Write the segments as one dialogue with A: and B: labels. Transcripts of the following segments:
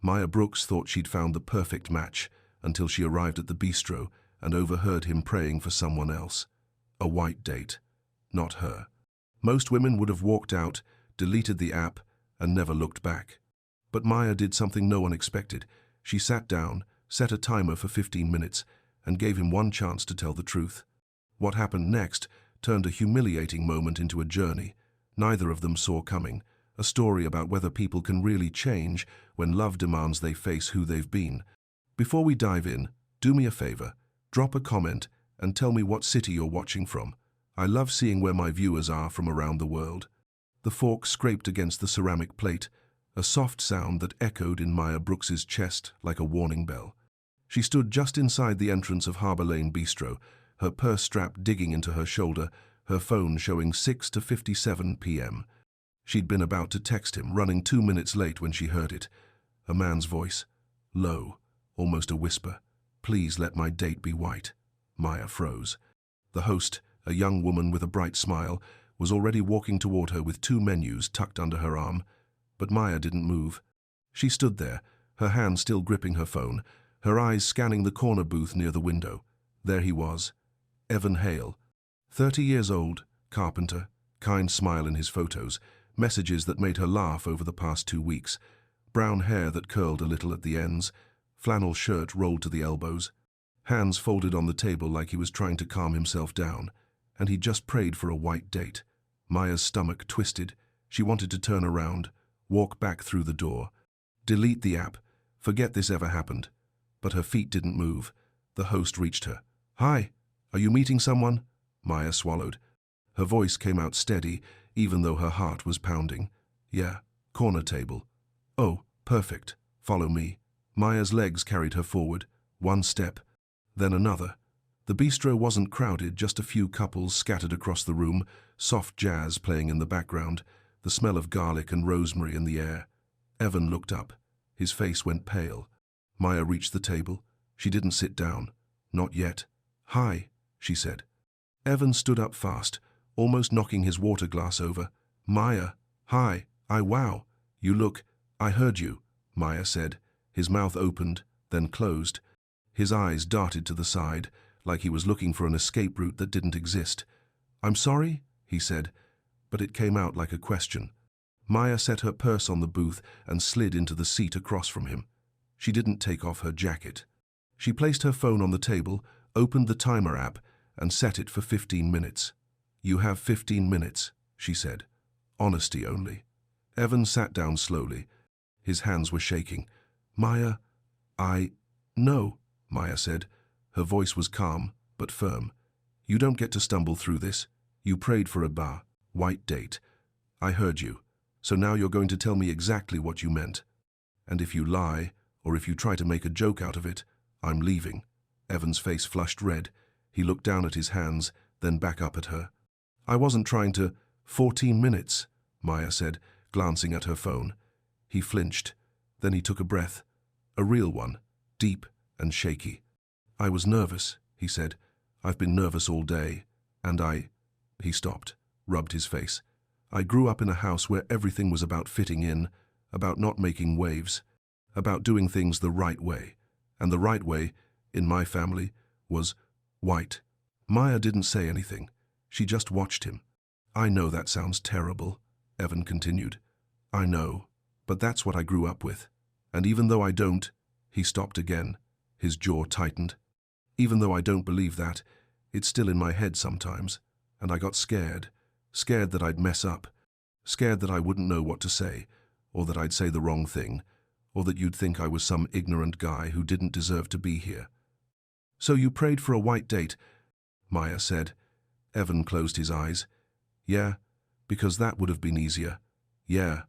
A: Maya Brooks thought she'd found the perfect match until she arrived at the bistro and overheard him praying for someone else. A white date. Not her. Most women would have walked out, deleted the app, and never looked back. But Maya did something no one expected. She sat down, set a timer for 15 minutes, and gave him one chance to tell the truth. What happened next turned a humiliating moment into a journey neither of them saw coming, a story about whether people can really change when love demands they face who they've been. Before we dive in, do me a favor, drop a comment and tell me what city you're watching from. I love seeing where my viewers are from around the world. The fork scraped against the ceramic plate, a soft sound that echoed in Maya Brooks's chest like a warning bell. She stood just inside the entrance of Harbour Lane Bistro, her purse strap digging into her shoulder, her phone showing 6:57 p.m. She'd been about to text him, running 2 minutes late when she heard it. A man's voice, low, almost a whisper. "Please let my date be white." Maya froze. The host, a young woman with a bright smile, was already walking toward her with 2 menus tucked under her arm. But Maya didn't move. She stood there, her hand still gripping her phone, her eyes scanning the corner booth near the window. There he was, Evan Hale. 30 years old, carpenter, kind smile in his photos, messages that made her laugh over the past 2 weeks, brown hair that curled a little at the ends, flannel shirt rolled to the elbows, hands folded on the table like he was trying to calm himself down, and he just prayed for a white date. Maya's stomach twisted. She wanted to turn around, walk back through the door, delete the app, forget this ever happened. But her feet didn't move. The host reached her. "Hi, are you meeting someone?" Maya swallowed. Her voice came out steady, even though her heart was pounding. "Yeah, corner table." "Oh, perfect. Follow me." Maya's legs carried her forward, 1 step, then another. The bistro wasn't crowded, just a few couples scattered across the room, soft jazz playing in the background, the smell of garlic and rosemary in the air. Evan looked up. His face went pale. Maya reached the table. She didn't sit down. Not yet. "Hi," she said. Evan stood up fast, almost knocking his water glass over. "Maya, hi, wow, you look, I heard you," Maya said. His mouth opened, then closed. His eyes darted to the side, like he was looking for an escape route that didn't exist. "I'm sorry," he said, but it came out like a question. Maya set her purse on the booth and slid into the seat across from him. She didn't take off her jacket. She placed her phone on the table, opened the timer app, and set it for 15 minutes. "You have 15 minutes, she said. "Honesty only." Evan sat down slowly. His hands were shaking. "Maya, No," Maya said. Her voice was calm, but firm. "You don't get to stumble through this. You prayed for a white date. I heard you. So now you're going to tell me exactly what you meant. And if you lie, or if you try to make a joke out of it, I'm leaving." Evan's face flushed red. He looked down at his hands, then back up at her. "I wasn't trying to..." 14 minutes, Maya said, glancing at her phone. He flinched. Then he took a breath. A real one, deep and shaky. "I was nervous," he said. "I've been nervous all day. And He stopped, rubbed his face. "I grew up in a house where everything was about fitting in, about not making waves, about doing things the right way. And the right way, in my family, was white." Maya didn't say anything. She just watched him. "I know that sounds terrible," Evan continued. "I know, but that's what I grew up with. And even though I don't..." He stopped again. His jaw tightened. "Even though I don't believe that, it's still in my head sometimes. And I got scared. Scared that I'd mess up. Scared that I wouldn't know what to say, or that I'd say the wrong thing, or that you'd think I was some ignorant guy who didn't deserve to be here." "So you prayed for a white date," Maya said. Evan closed his eyes. "Yeah, because that would have been easier. Yeah."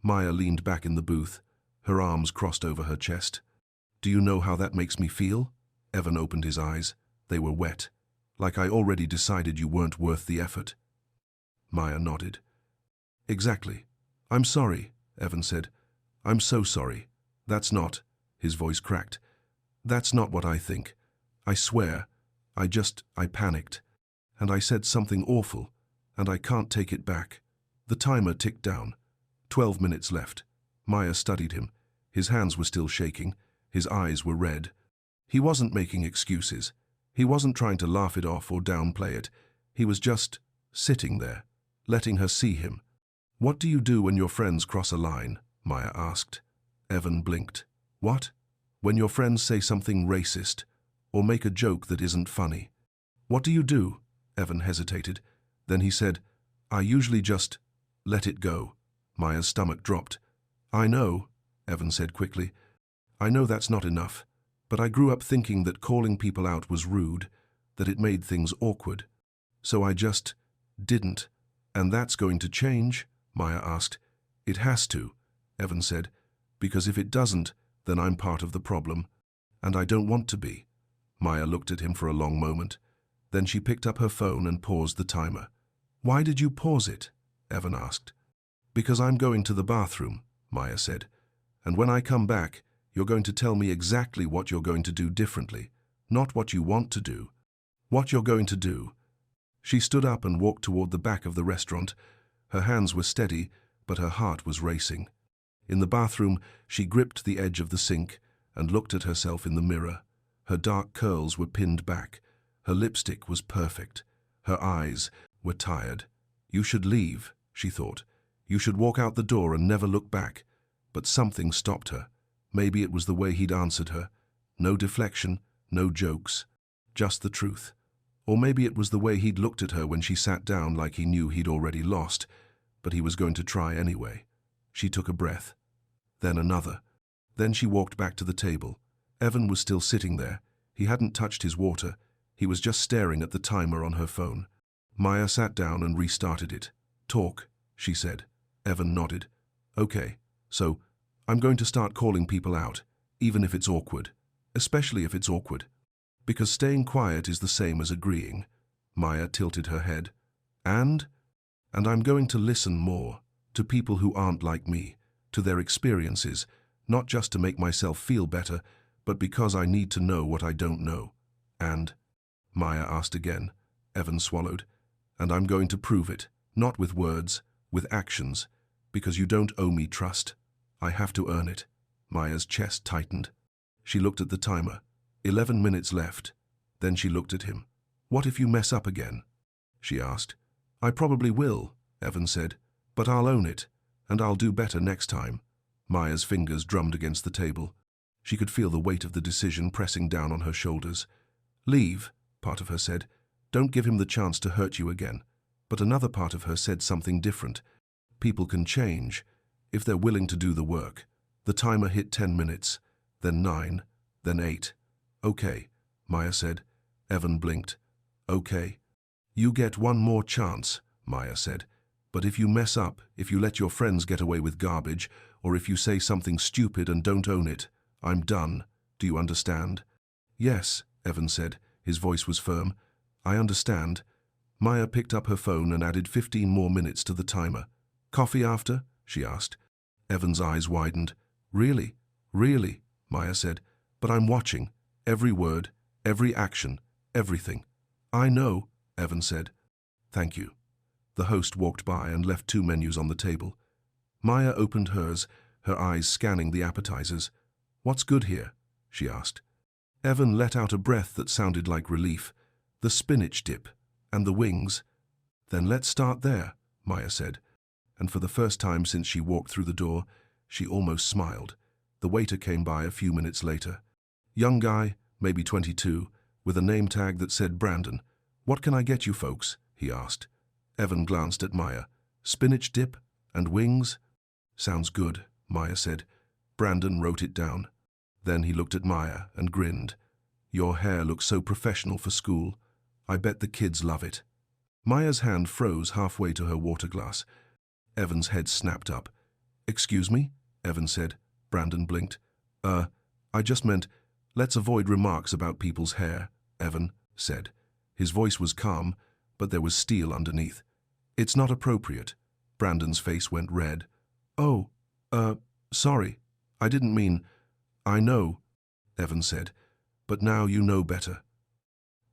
A: Maya leaned back in the booth, her arms crossed over her chest. "Do you know how that makes me feel?" Evan opened his eyes. They were wet. "Like I already decided you weren't worth the effort." Maya nodded. "Exactly. I'm sorry," Evan said. "I'm so sorry. That's not..." His voice cracked. "That's not what I think. I swear. I panicked. And I said something awful, and I can't take it back." The timer ticked down. 12 minutes left. Maya studied him. His hands were still shaking. His eyes were red. He wasn't making excuses. He wasn't trying to laugh it off or downplay it. He was just sitting there, letting her see him. "What do you do when your friends cross a line?" Maya asked. Evan blinked. "What?" "When your friends say something racist, or make a joke that isn't funny." "What do you do?" Evan hesitated. Then he said, "I usually just let it go." Maya's stomach dropped. "I know," Evan said quickly. "I know that's not enough, but I grew up thinking that calling people out was rude, that it made things awkward. So I just didn't." "And that's going to change?" Maya asked. "It has to," Evan said, "because if it doesn't, then I'm part of the problem, and I don't want to be." Maya looked at him for a long moment. Then she picked up her phone and paused the timer. "Why did you pause it?" Evan asked. "Because I'm going to the bathroom," Maya said. "And when I come back, you're going to tell me exactly what you're going to do differently, not what you want to do. What you're going to do." She stood up and walked toward the back of the restaurant. Her hands were steady, but her heart was racing. In the bathroom, she gripped the edge of the sink and looked at herself in the mirror. Her dark curls were pinned back. Her lipstick was perfect. Her eyes were tired. "You should leave," she thought. "You should walk out the door and never look back." But something stopped her. Maybe it was the way he'd answered her. No deflection, no jokes, just the truth. Or maybe it was the way he'd looked at her when she sat down, like he knew he'd already lost, but he was going to try anyway. She took a breath. Then another. Then she walked back to the table. Evan was still sitting there. He hadn't touched his water. He was just staring at the timer on her phone. Maya sat down and restarted it. "Talk," she said. Evan nodded. "Okay, so I'm going to start calling people out, even if it's awkward, especially if it's awkward. Because staying quiet is the same as agreeing." Maya tilted her head. And I'm going to listen more to people who aren't like me, to their experiences, not just to make myself feel better, but because I need to know what I don't know." "And?" Maya asked again. Evan swallowed. "And I'm going to prove it, not with words, with actions, because you don't owe me trust. I have to earn it." Maya's chest tightened. She looked at the timer. 11 minutes left. Then she looked at him. "What if you mess up again?" she asked. "I probably will," Evan said, "but I'll own it, and I'll do better next time." Maya's fingers drummed against the table. She could feel the weight of the decision pressing down on her shoulders. "Leave," part of her said. "Don't give him the chance to hurt you again." But another part of her said something different. People can change, if they're willing to do the work. The timer hit 10 minutes, then 9, then 8. "Okay," Maya said. Evan blinked. "Okay." "You get one more chance," Maya said. "But if you mess up, if you let your friends get away with garbage, or if you say something stupid and don't own it, I'm done. Do you understand?" "Yes," Evan said. His voice was firm. "I understand." Maya picked up her phone and added 15 more minutes to the timer. "Coffee after?" she asked. Evan's eyes widened. "Really? Really?" Maya said. "But I'm watching. Every word, every action, everything." "I know," Evan said. "Thank you." The host walked by and left 2 menus on the table. Maya opened hers, her eyes scanning the appetizers. "What's good here?" she asked. Evan let out a breath that sounded like relief. "The spinach dip. And the wings." "Then let's start there," Maya said. And for the first time since she walked through the door, she almost smiled. The waiter came by a few minutes later. Young guy, maybe 22, with a name tag that said Brandon. "What can I get you folks?" he asked. Evan glanced at Maya. "Spinach dip and wings?" "Sounds good," Maya said. Brandon wrote it down. Then he looked at Maya and grinned. "Your hair looks so professional for school. I bet the kids love it." Maya's hand froze halfway to her water glass. Evan's head snapped up. "Excuse me?" Evan said. Brandon blinked. I just meant, let's avoid remarks about people's hair," Evan said. His voice was calm, but there was steel underneath. "It's not appropriate." Brandon's face went red. "Oh, sorry. I didn't mean—" "I know," Evan said, "but now you know better."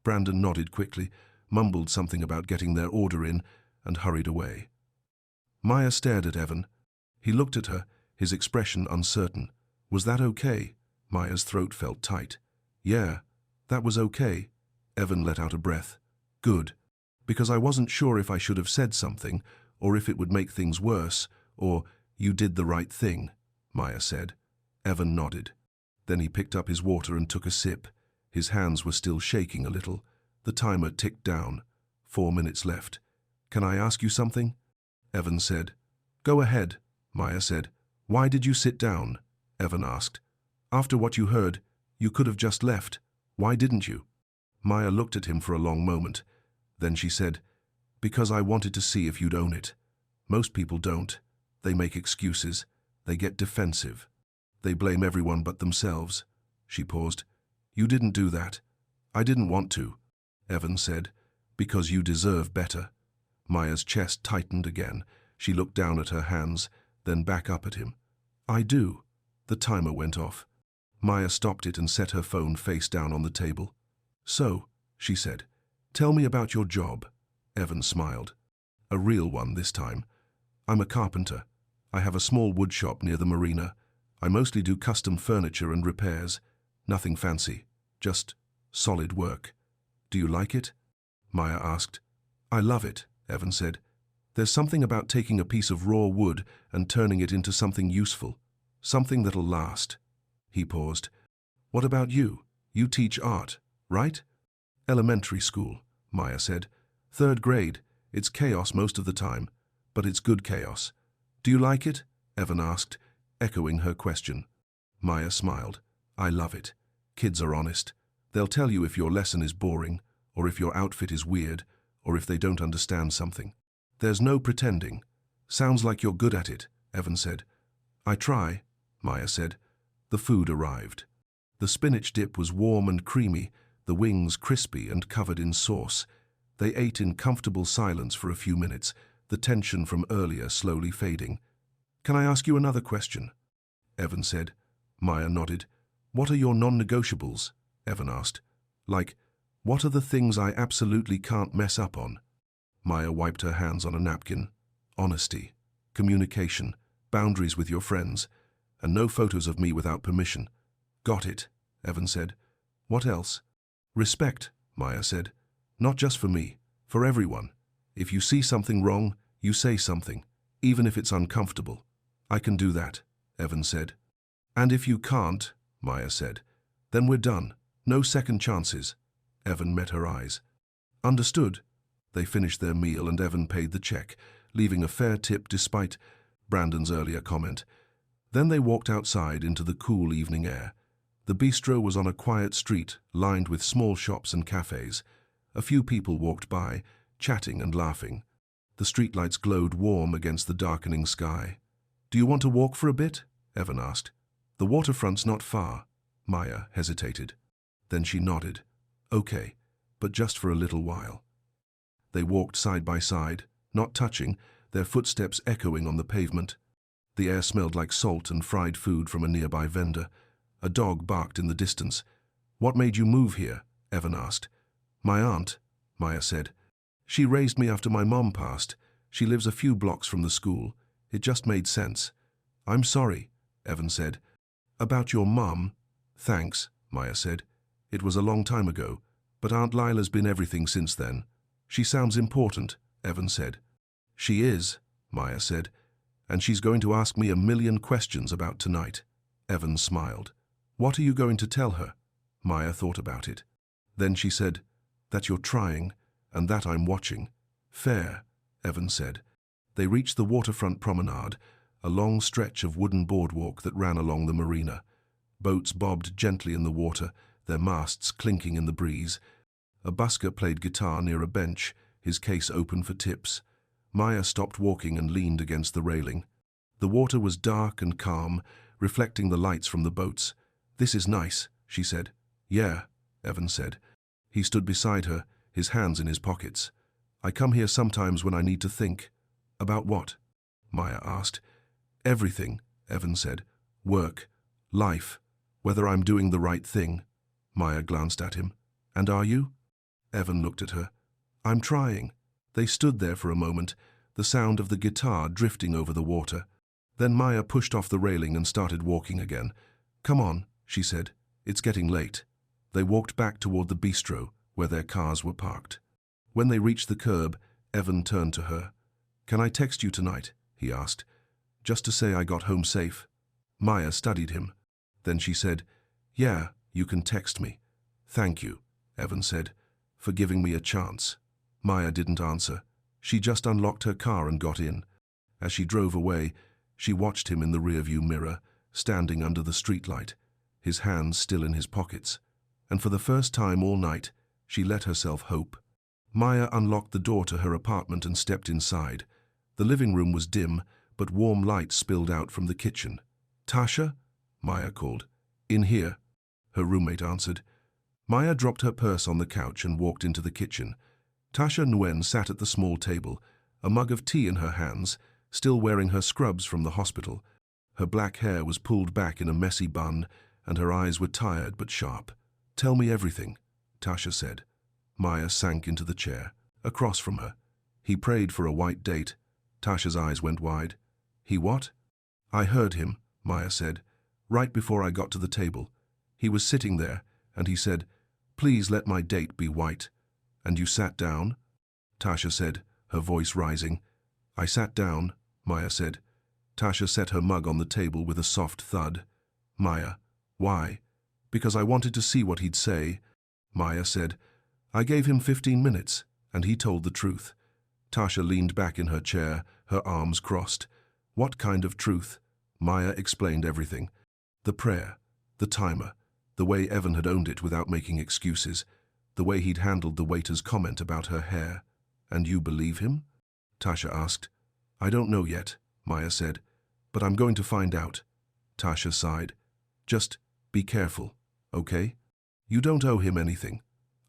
A: Brandon nodded quickly, mumbled something about getting their order in, and hurried away. Maya stared at Evan. He looked at her, his expression uncertain. Was that okay? Maya's throat felt tight. Yeah, that was okay. Evan let out a breath. Good. Because I wasn't sure if I should have said something, or if it would make things worse, or you did the right thing, Maya said. Evan nodded. Then he picked up his water and took a sip. His hands were still shaking a little. The timer ticked down. 4 minutes left. Can I ask you something? Evan said. Go ahead, Maya said. Why did you sit down? Evan asked. After what you heard, you could have just left. Why didn't you? Maya looked at him for a long moment. Then she said, because I wanted to see if you'd own it. Most people don't. They make excuses. They get defensive. They blame everyone but themselves. She paused. You didn't do that. I didn't want to, Evan said, because you deserve better. Maya's chest tightened again. She looked down at her hands, then back up at him. I do. The timer went off. Maya stopped it and set her phone face down on the table. So, she said, tell me about your job. Evan smiled. A real one this time. I'm a carpenter. I have a small wood shop near the marina. I mostly do custom furniture and repairs. Nothing fancy. Just solid work. Do you like it? Maya asked. I love it, Evan said. There's something about taking a piece of raw wood and turning it into something useful. Something that'll last. He paused. What about you? You teach art, right? Elementary school, Maya said. 3rd grade. It's chaos most of the time, but it's good chaos. Do you like it? Evan asked, echoing her question. Maya smiled. I love it. Kids are honest. They'll tell you if your lesson is boring, or if your outfit is weird, or if they don't understand something. There's no pretending. Sounds like you're good at it, Evan said. I try, Maya said. The food arrived. The spinach dip was warm and creamy, the wings crispy and covered in sauce. They ate in comfortable silence for a few minutes, the tension from earlier slowly fading. Can I ask you another question? Evan said. Maya nodded. What are your non-negotiables? Evan asked. Like, what are the things I absolutely can't mess up on? Maya wiped her hands on a napkin. Honesty, communication, boundaries with your friends, and no photos of me without permission. Got it, Evan said. What else? Respect, Maya said. Not just for me, for everyone. If you see something wrong, you say something, even if it's uncomfortable. I can do that, Evan said. And if you can't, Maya said, then we're done. No second chances. Evan met her eyes. Understood. They finished their meal and Evan paid the check, leaving a fair tip despite Brandon's earlier comment. Then they walked outside into the cool evening air. The bistro was on a quiet street lined with small shops and cafes. A few people walked by, chatting and laughing. The streetlights glowed warm against the darkening sky. Do you want to walk for a bit? Evan asked. The waterfront's not far. Maya hesitated. Then she nodded. Okay, but just for a little while. They walked side by side, not touching, their footsteps echoing on the pavement. The air smelled like salt and fried food from a nearby vendor. A dog barked in the distance. What made you move here? Evan asked. My aunt, Maya said. She raised me after my mom passed. She lives a few blocks from the school. It just made sense. I'm sorry, Evan said. About your mom? Thanks, Maya said. It was a long time ago, but Aunt Lila's been everything since then. She sounds important, Evan said. She is, Maya said, and she's going to ask me a million questions about tonight. Evan smiled. What are you going to tell her? Maya thought about it. Then she said, that you're trying, and that I'm watching. Fair, Evan said. They reached the waterfront promenade, a long stretch of wooden boardwalk that ran along the marina. Boats bobbed gently in the water, their masts clinking in the breeze. A busker played guitar near a bench, his case open for tips. Maya stopped walking and leaned against the railing. The water was dark and calm, reflecting the lights from the boats. This is nice, she said. Yeah, Evan said. He stood beside her, his hands in his pockets. I come here sometimes when I need to think. About what? Maya asked. Everything, Evan said. Work, life, whether I'm doing the right thing. Maya glanced at him. And are you? Evan looked at her. I'm trying. They stood there for a moment, the sound of the guitar drifting over the water. Then Maya pushed off the railing and started walking again. Come on, she said. It's getting late. They walked back toward the bistro, where their cars were parked. When they reached the curb, Evan turned to her. Can I text you tonight? He asked. Just to say I got home safe. Maya studied him. Then she said, Yeah, you can text me. Thank you, Evan said, for giving me a chance. Maya didn't answer. She just unlocked her car and got in. As she drove away, she watched him in the rearview mirror, standing under the streetlight, his hands still in his pockets. And for the first time all night, she let herself hope. Maya unlocked the door to her apartment and stepped inside. The living room was dim, but warm light spilled out from the kitchen. Tasha? Maya called. In here, her roommate answered. Maya dropped her purse on the couch and walked into the kitchen. Tasha Nguyen sat at the small table, a mug of tea in her hands, still wearing her scrubs from the hospital. Her black hair was pulled back in a messy bun, and her eyes were tired but sharp. Tell me everything, Tasha said. Maya sank into the chair, across from her. He prayed for a white date. Tasha's eyes went wide. He what? I heard him, Maya said, right before I got to the table. He was sitting there, and he said, Please let my date be white. And you sat down? Tasha said, her voice rising. I sat down, Maya said. Tasha set her mug on the table with a soft thud. Maya, why? Because I wanted to see what he'd say. Maya said, I gave him 15 minutes, and he told the truth. Tasha leaned back in her chair, her arms crossed. What kind of truth? Maya explained everything. The prayer, the timer, the way Evan had owned it without making excuses, the way he'd handled the waiter's comment about her hair. And you believe him? Tasha asked. I don't know yet, Maya said, but I'm going to find out. Tasha sighed. Just be careful, okay? You don't owe him anything.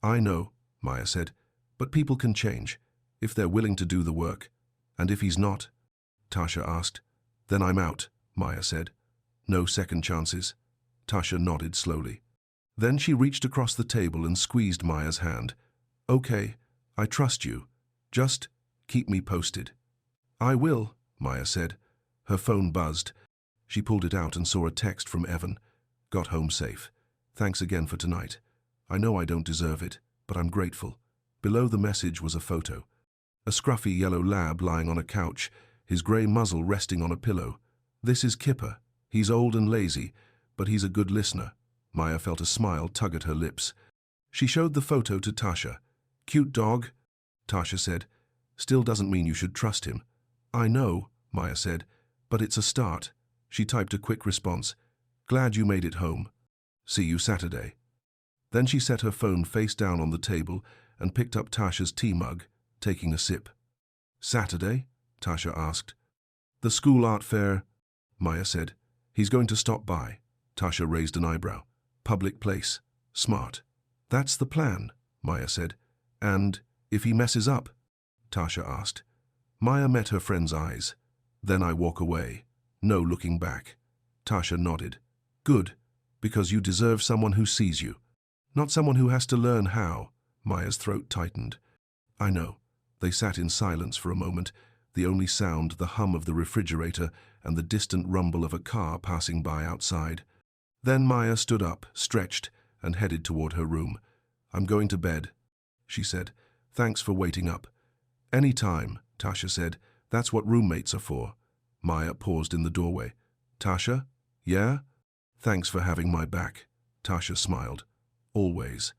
A: I know, Maya said, but people can change, if they're willing to do the work. And if he's not? Tasha asked. Then I'm out, Maya said. No second chances. Tasha nodded slowly. Then she reached across the table and squeezed Maya's hand. Okay, I trust you. Just keep me posted. I will, Maya said. Her phone buzzed. She pulled it out and saw a text from Evan. Got home safe. Thanks again for tonight. I know I don't deserve it, but I'm grateful. Below the message was a photo. A scruffy yellow lab lying on a couch, his grey muzzle resting on a pillow. This is Kipper. He's old and lazy, but he's a good listener. Maya felt a smile tug at her lips. She showed the photo to Tasha. Cute dog, Tasha said. Still doesn't mean you should trust him. I know, Maya said, but it's a start. She typed a quick response. Glad you made it home. See you Saturday. Then she set her phone face down on the table and picked up Tasha's tea mug, taking a sip. Saturday? Tasha asked. The school art fair, Maya said. He's going to stop by. Tasha raised an eyebrow. Public place. Smart. That's the plan, Maya said. And if he messes up? Tasha asked. Maya met her friend's eyes. Then I walk away. No looking back. Tasha nodded. Good, because you deserve someone who sees you. Not someone who has to learn how. Maya's throat tightened. I know. They sat in silence for a moment, the only sound the hum of the refrigerator and the distant rumble of a car passing by outside. Then Maya stood up, stretched, and headed toward her room. I'm going to bed, she said. Thanks for waiting up. Any time, Tasha said. That's what roommates are for. Maya paused in the doorway. Tasha? Yeah? Thanks for having my back. Tasha smiled. Always.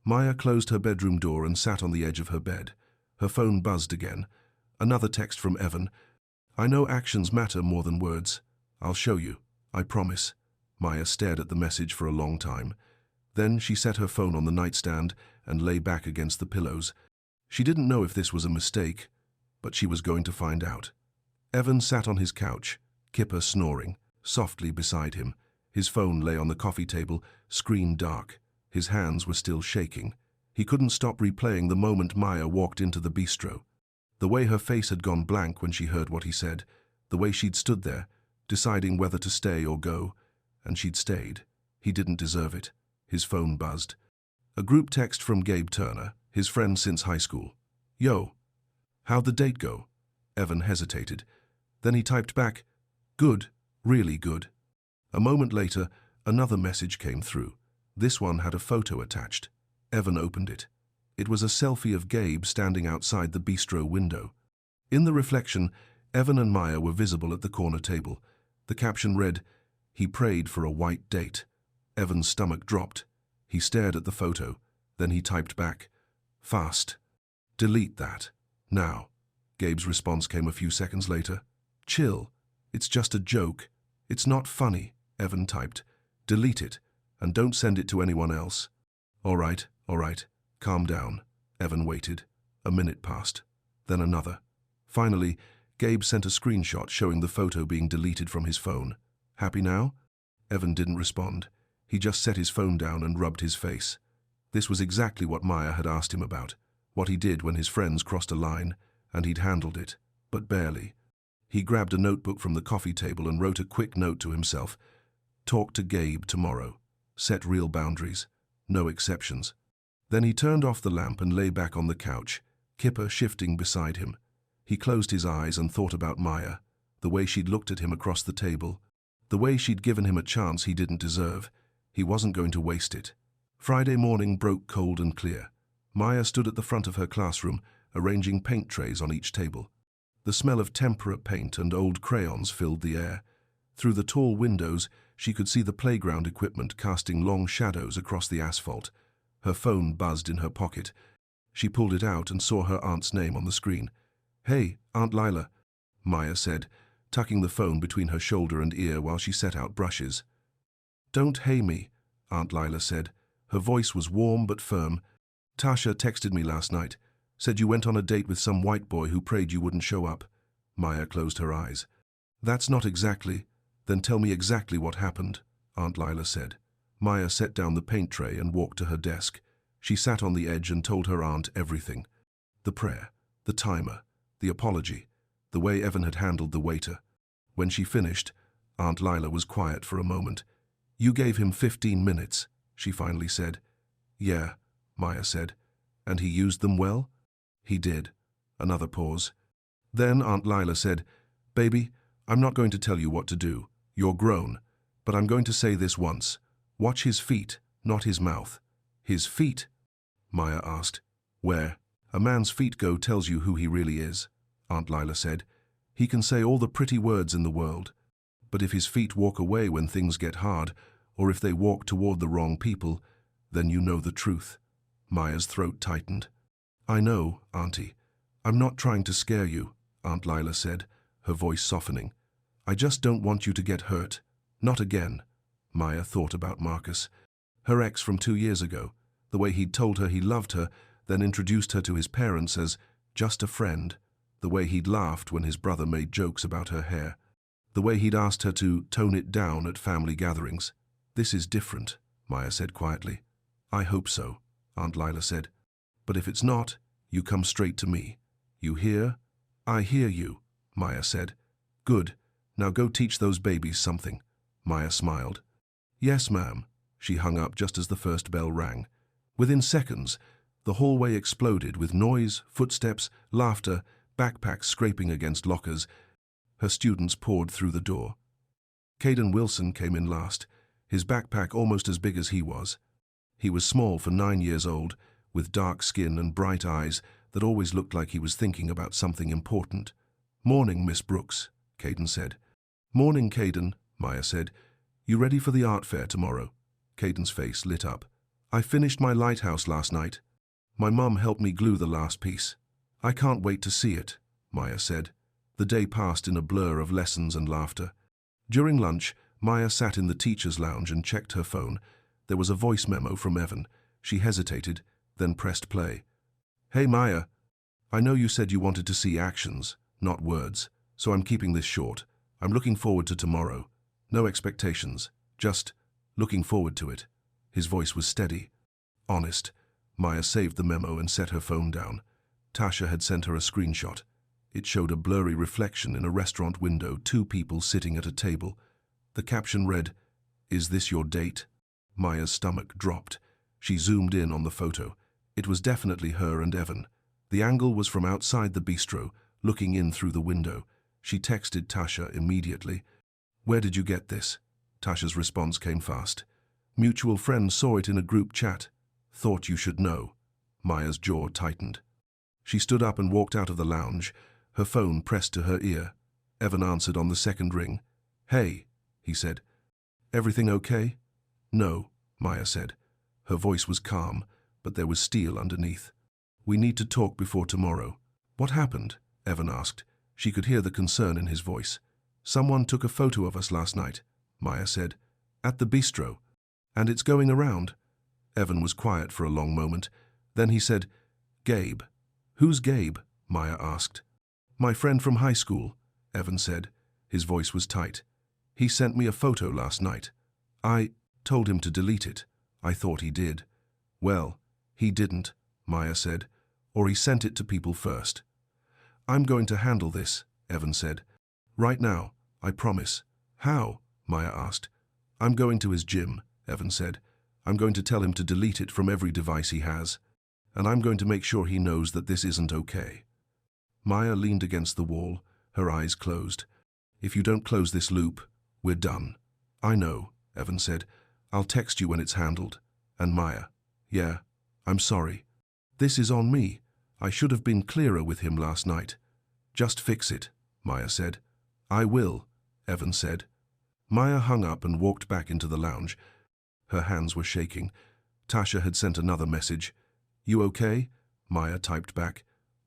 A: Maya closed her bedroom door and sat on the edge of her bed. Her phone buzzed again. Another text from Evan. I know actions matter more than words. I'll show you. I promise. Maya stared at the message for a long time. Then she set her phone on the nightstand and lay back against the pillows. She didn't know if this was a mistake, but she was going to find out. Evan sat on his couch, Kipper snoring, softly beside him. His phone lay on the coffee table, screen dark. His hands were still shaking. He couldn't stop replaying the moment Maya walked into the bistro. The way her face had gone blank when she heard what he said, the way she'd stood there, deciding whether to stay or go, and she'd stayed. He didn't deserve it. His phone buzzed. A group text from Gabe Turner, his friend since high school. Yo. How'd the date go? Evan hesitated. Then he typed back, good, really good. A moment later, another message came through. This one had a photo attached. Evan opened it. It was a selfie of Gabe standing outside the bistro window. In the reflection, Evan and Maya were visible at the corner table. The caption read, "He prayed for a white date." Evan's stomach dropped. He stared at the photo. Then he typed back, "Fast. Delete that. Now." Gabe's response came a few seconds later. "Chill. It's just a joke. It's not funny," Evan typed. "Delete it, and don't send it to anyone else." All right. Calm down." Evan waited. A minute passed. Then another. Finally, Gabe sent a screenshot showing the photo being deleted from his phone. "Happy now?" Evan didn't respond. He just set his phone down and rubbed his face. This was exactly what Maya had asked him about, what he did when his friends crossed a line, and he'd handled it, but barely. He grabbed a notebook from the coffee table and wrote a quick note to himself. Talk to Gabe tomorrow. Set real boundaries. No exceptions. Then he turned off the lamp and lay back on the couch, Kipper shifting beside him. He closed his eyes and thought about Maya, the way she'd looked at him across the table, the way she'd given him a chance he didn't deserve. He wasn't going to waste it. Friday morning broke cold and clear. Maya stood at the front of her classroom, arranging paint trays on each table. The smell of tempera paint and old crayons filled the air. Through the tall windows, she could see the playground equipment casting long shadows across the asphalt. Her phone buzzed in her pocket. She pulled it out and saw her aunt's name on the screen. "Hey, Aunt Lila," Maya said, tucking the phone between her shoulder and ear while she set out brushes. "Don't hey me," Aunt Lila said. Her voice was warm but firm. "Tasha texted me last night. Said you went on a date with some white boy who prayed you wouldn't show up." Maya closed her eyes. "That's not exactly." "Then tell me exactly what happened," Aunt Lila said. Maya set down the paint tray and walked to her desk. She sat on the edge and told her aunt everything. The prayer, the timer, the apology, the way Evan had handled the waiter. When she finished, Aunt Lila was quiet for a moment. "You gave him 15 minutes, she finally said. "Yeah," Maya said. "And he used them well?" "He did." Another pause. Then Aunt Lila said, "Baby, I'm not going to tell you what to do. You're grown. But I'm going to say this once. Watch his feet, not his mouth." "His feet?" Maya asked. "Where a man's feet go tells you who he really is," Aunt Lila said. "He can say all the pretty words in the world. But if his feet walk away when things get hard, or if they walk toward the wrong people, then you know the truth." Maya's throat tightened. "I know, Auntie. I'm not trying to scare you," Aunt Lila said, her voice softening. "I just don't want you to get hurt. Not again." Maya thought about Marcus. Her ex from 2 years ago, the way he'd told her he loved her, then introduced her to his parents as just a friend, the way he'd laughed when his brother made jokes about her hair, the way he'd asked her to tone it down at family gatherings. "This is different," Maya said quietly. "I hope so," Aunt Lila said. "But if it's not, you come straight to me. You hear?" "I hear you," Maya said. "Good. Now go teach those babies something." Maya smiled. "Yes, ma'am." She hung up just as the first bell rang. Within seconds, the hallway exploded with noise, footsteps, laughter, backpacks scraping against lockers. Her students poured through the door. Caden Wilson came in last, his backpack almost as big as he was. He was small for 9 years old, with dark skin and bright eyes that always looked like he was thinking about something important. "Morning, Miss Brooks," Caden said. "Morning, Caden," Maya said. "You ready for the art fair tomorrow?" Caden's face lit up. "I finished my lighthouse last night. My mum helped me glue the last piece. I can't wait to see it," Maya said. The day passed in a blur of lessons and laughter. During lunch, Maya sat in the teacher's lounge and checked her phone. There was a voice memo from Evan. She hesitated, then pressed play. "Hey, Maya. I know you said you wanted to see actions, not words, so I'm keeping this short. I'm looking forward to tomorrow. No expectations, just looking forward to it." His voice was steady, honest. Maya saved the memo and set her phone down. Tasha had sent her a screenshot. It showed a blurry reflection in a restaurant window, 2 people sitting at a table. The caption read, "Is this your date?" Maya's stomach dropped. She zoomed in on the photo. It was definitely her and Evan. The angle was from outside the bistro, looking in through the window. She texted Tasha immediately. "Where did you get this?" Tasha's response came fast. Mutual friend saw it in a group chat. Thought you should know. Maya's jaw tightened. She stood up and walked out of the lounge, her phone pressed to her ear. Evan answered on the second ring. Hey, he said. Everything okay? No, Maya said. Her voice was calm, but there was steel underneath. We need to talk before tomorrow. What happened? Evan asked. She could hear the concern in his voice. Someone took a photo of us last night, Maya said. At the bistro. And it's going around. Evan was quiet for a long moment. Then he said, Gabe. Who's Gabe? Maya asked. My friend from high school, Evan said. His voice was tight. He sent me a photo last night. I told him to delete it. I thought he did. Well, he didn't, Maya said. Or he sent it to people first. I'm going to handle this, Evan said. Right now, I promise. How? Maya asked. I'm going to his gym, Evan said. I'm going to tell him to delete it from every device he has. And I'm going to make sure he knows that this isn't okay. Maya leaned against the wall, her eyes closed. If you don't close this loop, we're done. I know, Evan said. I'll text you when it's handled. And Maya, yeah, I'm sorry. This is on me. I should have been clearer with him last night. Just fix it, Maya said. I will, Evan said. Maya hung up and walked back into the lounge. Her hands were shaking. Tasha had sent another message. You okay? Maya typed back.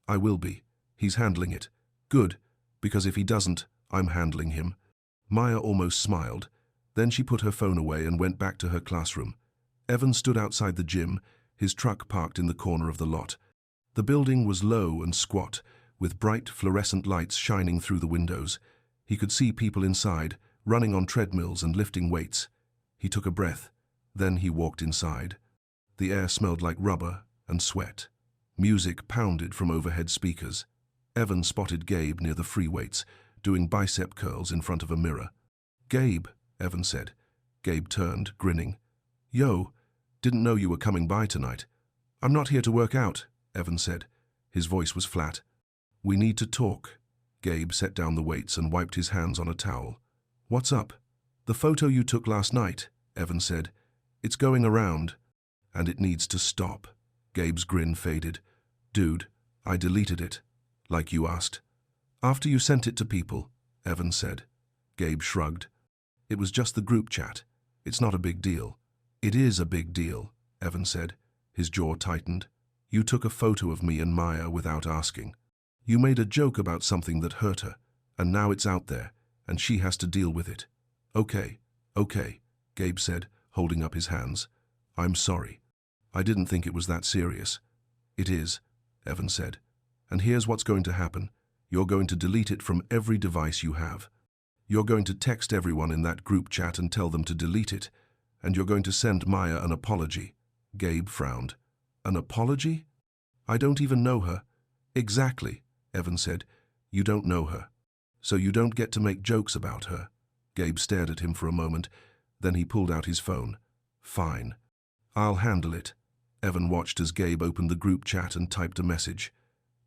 A: I will be. He's handling it. Good, because if he doesn't, I'm handling him. Maya almost smiled. Then she put her phone away and went back to her classroom. Evan stood outside the gym, his truck parked in the corner of the lot. The building was low and squat, with bright fluorescent lights shining through the windows. He could see people inside, running on treadmills and lifting weights. He took a breath. Then he walked inside. The air smelled like rubber and sweat. Music pounded from overhead speakers. Evan spotted Gabe near the free weights, doing bicep curls in front of a mirror. Gabe, Evan said. Gabe turned, grinning. Yo, didn't know you were coming by tonight. I'm not here to work out, Evan said. His voice was flat. We need to talk. Gabe set down the weights and wiped his hands on a towel. What's up? The photo you took last night, Evan said. It's going around. And it needs to stop. Gabe's grin faded. Dude, I deleted it. Like you asked. After you sent it to people, Evan said. Gabe shrugged. It was just the group chat. It's not a big deal. It is a big deal, Evan said. His jaw tightened. You took a photo of me and Maya without asking. You made a joke about something that hurt her, and now it's out there, and she has to deal with it. Okay, Gabe said, holding up his hands. I'm sorry. I didn't think it was that serious. It is, Evan said. And here's what's going to happen. You're going to delete it from every device you have. You're going to text everyone in that group chat and tell them to delete it, and you're going to send Maya an apology. Gabe frowned. An apology? I don't even know her. Exactly, Evan said. You don't know her. So you don't get to make jokes about her. Gabe stared at him for a moment. Then he pulled out his phone. Fine. I'll handle it. Evan watched as Gabe opened the group chat and typed a message.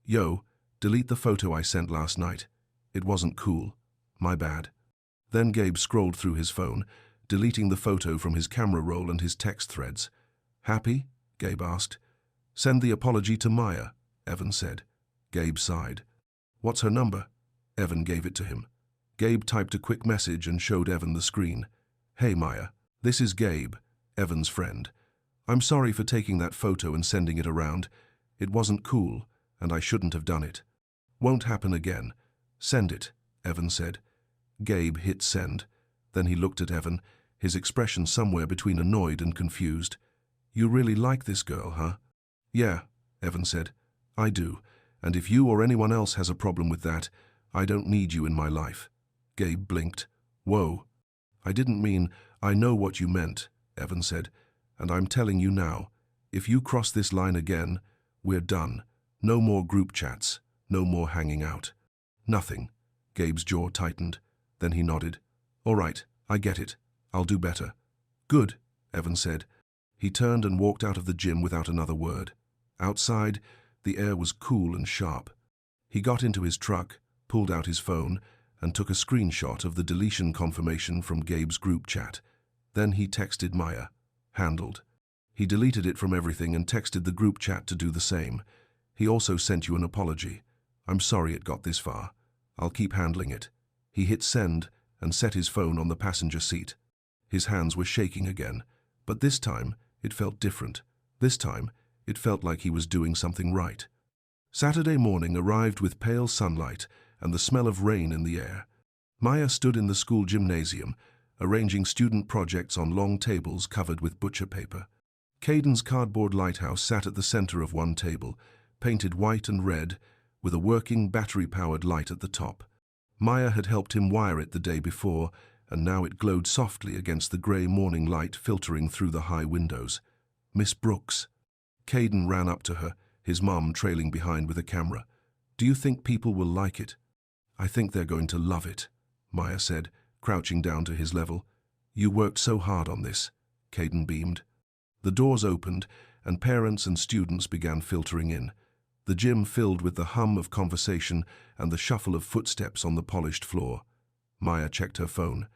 A: Yo, delete the photo I sent last night. It wasn't cool. My bad. Then Gabe scrolled through his phone, deleting the photo from his camera roll and his text threads. Happy? Gabe asked. Send the apology to Maya, Evan said. Gabe sighed. What's her number? Evan gave it to him. Gabe typed a quick message and showed Evan the screen. Hey Maya, this is Gabe, Evan's friend. I'm sorry for taking that photo and sending it around. It wasn't cool, and I shouldn't have done it. Won't happen again. Send it, Evan said. Gabe hit send. Then he looked at Evan, his expression somewhere between annoyed and confused. You really like this girl, huh? Yeah, Evan said. I do, and if you or anyone else has a problem with that, I don't need you in my life. Gabe blinked. Whoa. I didn't mean, I know what you meant, Evan said, and I'm telling you now, if you cross this line again, we're done. No more group chats, no more hanging out. Nothing. Gabe's jaw tightened. Then he nodded. All right, I get it. I'll do better. Good, Evan said. He turned and walked out of the gym without another word. Outside, the air was cool and sharp. He got into his truck, pulled out his phone, and took a screenshot of the deletion confirmation from Gabe's group chat. Then he texted Maya. Handled. He deleted it from everything and texted the group chat to do the same. He also sent you an apology. I'm sorry it got this far. I'll keep handling it. He hit send and set his phone on the passenger seat. His hands were shaking again, but this time it felt different. This time it felt like he was doing something right. Saturday morning arrived with pale sunlight and the smell of rain in the air. Maya stood in the school gymnasium, arranging student projects on long tables covered with butcher paper. Caden's cardboard lighthouse sat at the center of one table, painted white and red, with a working battery-powered light at the top. Maya had helped him wire it the day before, and now it glowed softly against the grey morning light filtering through the high windows. Miss Brooks. Caden ran up to her, his mum trailing behind with a camera. Do you think people will like it? I think they're going to love it, Maya said, crouching down to his level. You worked so hard on this, Caden beamed. The doors opened, and parents and students began filtering in. The gym filled with the hum of conversation and the shuffle of footsteps on the polished floor. Maya checked her phone.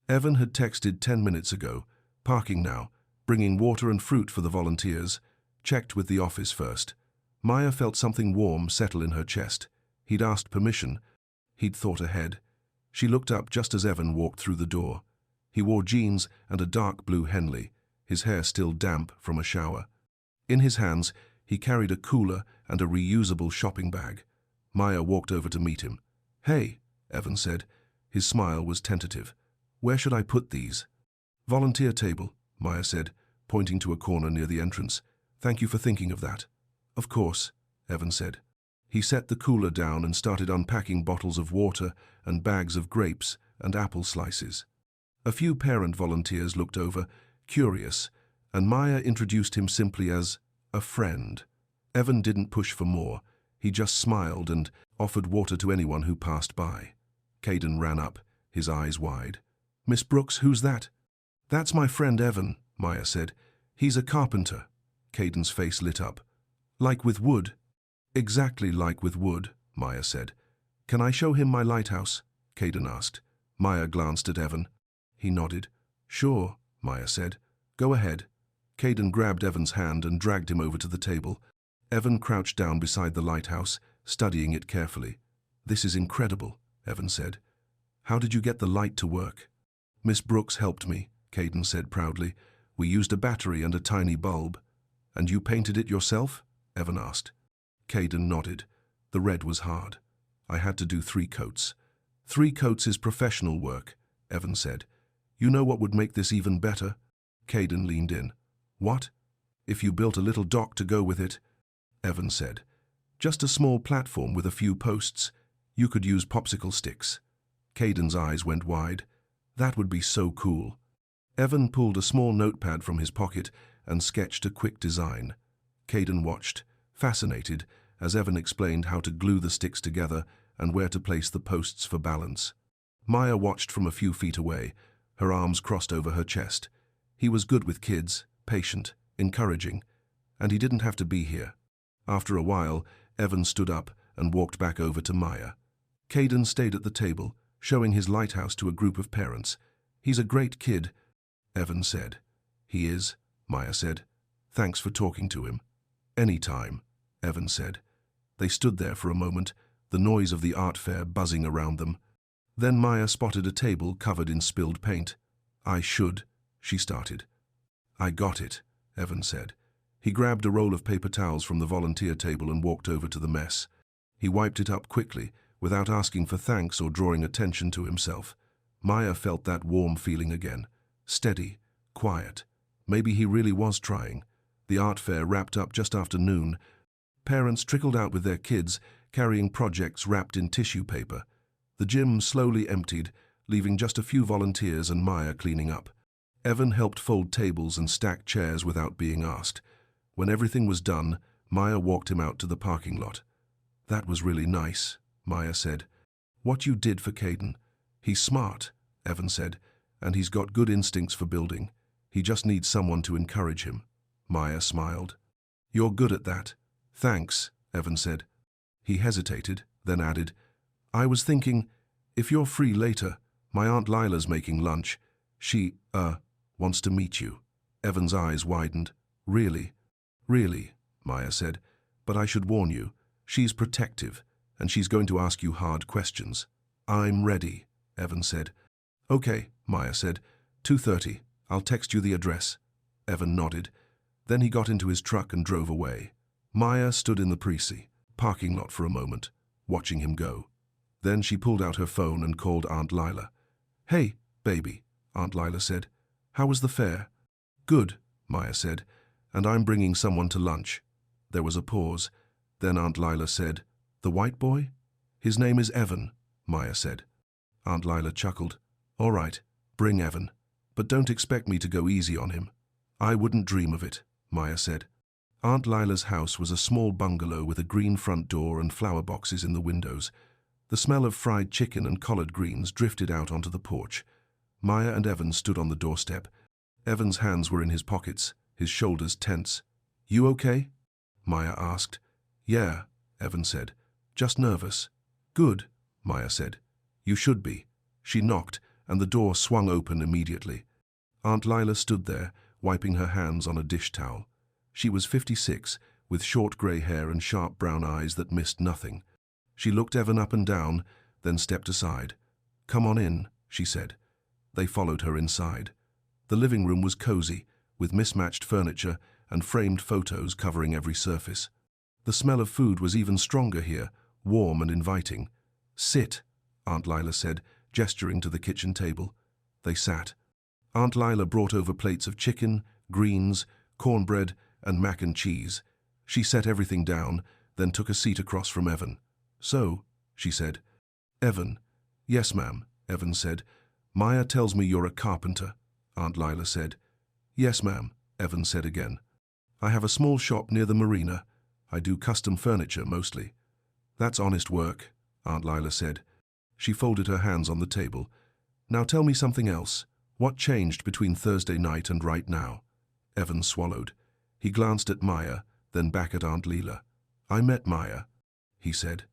A: Evan had texted 10 minutes ago, parking now, bringing water and fruit for the volunteers, checked with the office first. Maya felt something warm settle in her chest. He'd asked permission. He'd thought ahead. She looked up just as Evan walked through the door. He wore jeans and a dark blue Henley, his hair still damp from a shower. In his hands, he carried a cooler and a reusable shopping bag. Maya walked over to meet him. Hey, Evan said. His smile was tentative. Where should I put these? Volunteer table, Maya said, pointing to a corner near the entrance. Thank you for thinking of that. Of course, Evan said. He set the cooler down and started unpacking bottles of water and bags of grapes and apple slices. A few parent volunteers looked over, curious, and Maya introduced him simply as a friend. Evan didn't push for more. He just smiled and offered water to anyone who passed by. Caden ran up, his eyes wide. Miss Brooks, who's that? That's my friend Evan, Maya said. He's a carpenter. Caden's face lit up. Like with wood? Exactly like with wood, Maya said. Can I show him my lighthouse? Caden asked. Maya glanced at Evan. He nodded. Sure, Maya said. Go ahead. Caden grabbed Evan's hand and dragged him over to the table. Evan crouched down beside the lighthouse, studying it carefully. This is incredible, Evan said. How did you get the light to work? Miss Brooks helped me, Caden said proudly. We used a battery and a tiny bulb. And you painted it yourself? Evan asked. Caden nodded. The red was hard. I had to do 3 coats. 3 coats is professional work, Evan said. You know what would make this even better? Caden leaned in. What? If you built a little dock to go with it, Evan said. Just a small platform with a few posts. You could use popsicle sticks. Caden's eyes went wide. That would be so cool. Evan pulled a small notepad from his pocket and sketched a quick design. Caden watched, fascinated, as Evan explained how to glue the sticks together and where to place the posts for balance. Maya watched from a few feet away, her arms crossed over her chest. He was good with kids, patient, encouraging, and he didn't have to be here. After a while, Evan stood up and walked back over to Maya. Caden stayed at the table, showing his lighthouse to a group of parents. He's a great kid, Evan said. He is, Maya said. Thanks for talking to him. Any time, Evan said. They stood there for a moment, the noise of the art fair buzzing around them. Then Maya spotted a table covered in spilled paint. I should, she started. I got it, Evan said. He grabbed a roll of paper towels from the volunteer table and walked over to the mess. He wiped it up quickly, without asking for thanks or drawing attention to himself. Maya felt that warm feeling again. Steady, quiet. Maybe he really was trying. The art fair wrapped up just after noon. Parents trickled out with their kids, carrying projects wrapped in tissue paper. The gym slowly emptied, leaving just a few volunteers and Maya cleaning up. Evan helped fold tables and stack chairs without being asked. When everything was done, Maya walked him out to the parking lot. That was really nice, Maya said. What you did for Caden. He's smart, Evan said, and he's got good instincts for building. He just needs someone to encourage him. Maya smiled. You're good at that. Thanks, Evan said. He hesitated, then added, I was thinking, If you're free later, my Aunt Lila's making lunch. She, wants to meet you. Evan's eyes widened. Really? Really, Maya said. But I should warn you, she's protective, and she's going to ask you hard questions. I'm ready, Evan said. Okay, Maya said. 2:30. I'll text you the address. Evan nodded. Then he got into his truck and drove away. Maya stood in the parking lot for a moment, watching him go. Then she pulled out her phone and called Aunt Lila. Hey, baby, Aunt Lila said. How was the fair? Good, Maya said. And I'm bringing someone to lunch. There was a pause. Then Aunt Lila said, The white boy? His name is Evan, Maya said. Aunt Lila chuckled. All right, bring Evan. But don't expect me to go easy on him. I wouldn't dream of it, Maya said. Aunt Lila's house was a small bungalow with a green front door and flower boxes in the windows. The smell of fried chicken and collard greens drifted out onto the porch. Maya and Evan stood on the doorstep. Evan's hands were in his pockets, his shoulders tense. You okay? Maya asked. Yeah, Evan said. Just nervous. Good, Maya said. You should be. She knocked, and the door swung open immediately. Aunt Lila stood there, wiping her hands on a dish towel. She was 56, with short grey hair and sharp brown eyes that missed nothing. She looked Evan up and down, then stepped aside. Come on in, she said. They followed her inside. The living room was cozy, with mismatched furniture and framed photos covering every surface. The smell of food was even stronger here, warm and inviting. Sit, Aunt Lila said, gesturing to the kitchen table. They sat. Aunt Lila brought over plates of chicken, greens, cornbread, and mac and cheese. She set everything down, then took a seat across from Evan. So, she said. Evan. Yes, ma'am, Evan said. Maya tells me you're a carpenter, Aunt Lila said. Yes, ma'am, Evan said again. I have a small shop near the marina. I do custom furniture mostly. That's honest work, Aunt Lila said. She folded her hands on the table. Now tell me something else. What changed between Thursday night and right now? Evan swallowed. He glanced at Maya, then back at Aunt Lila. I met Maya, he said,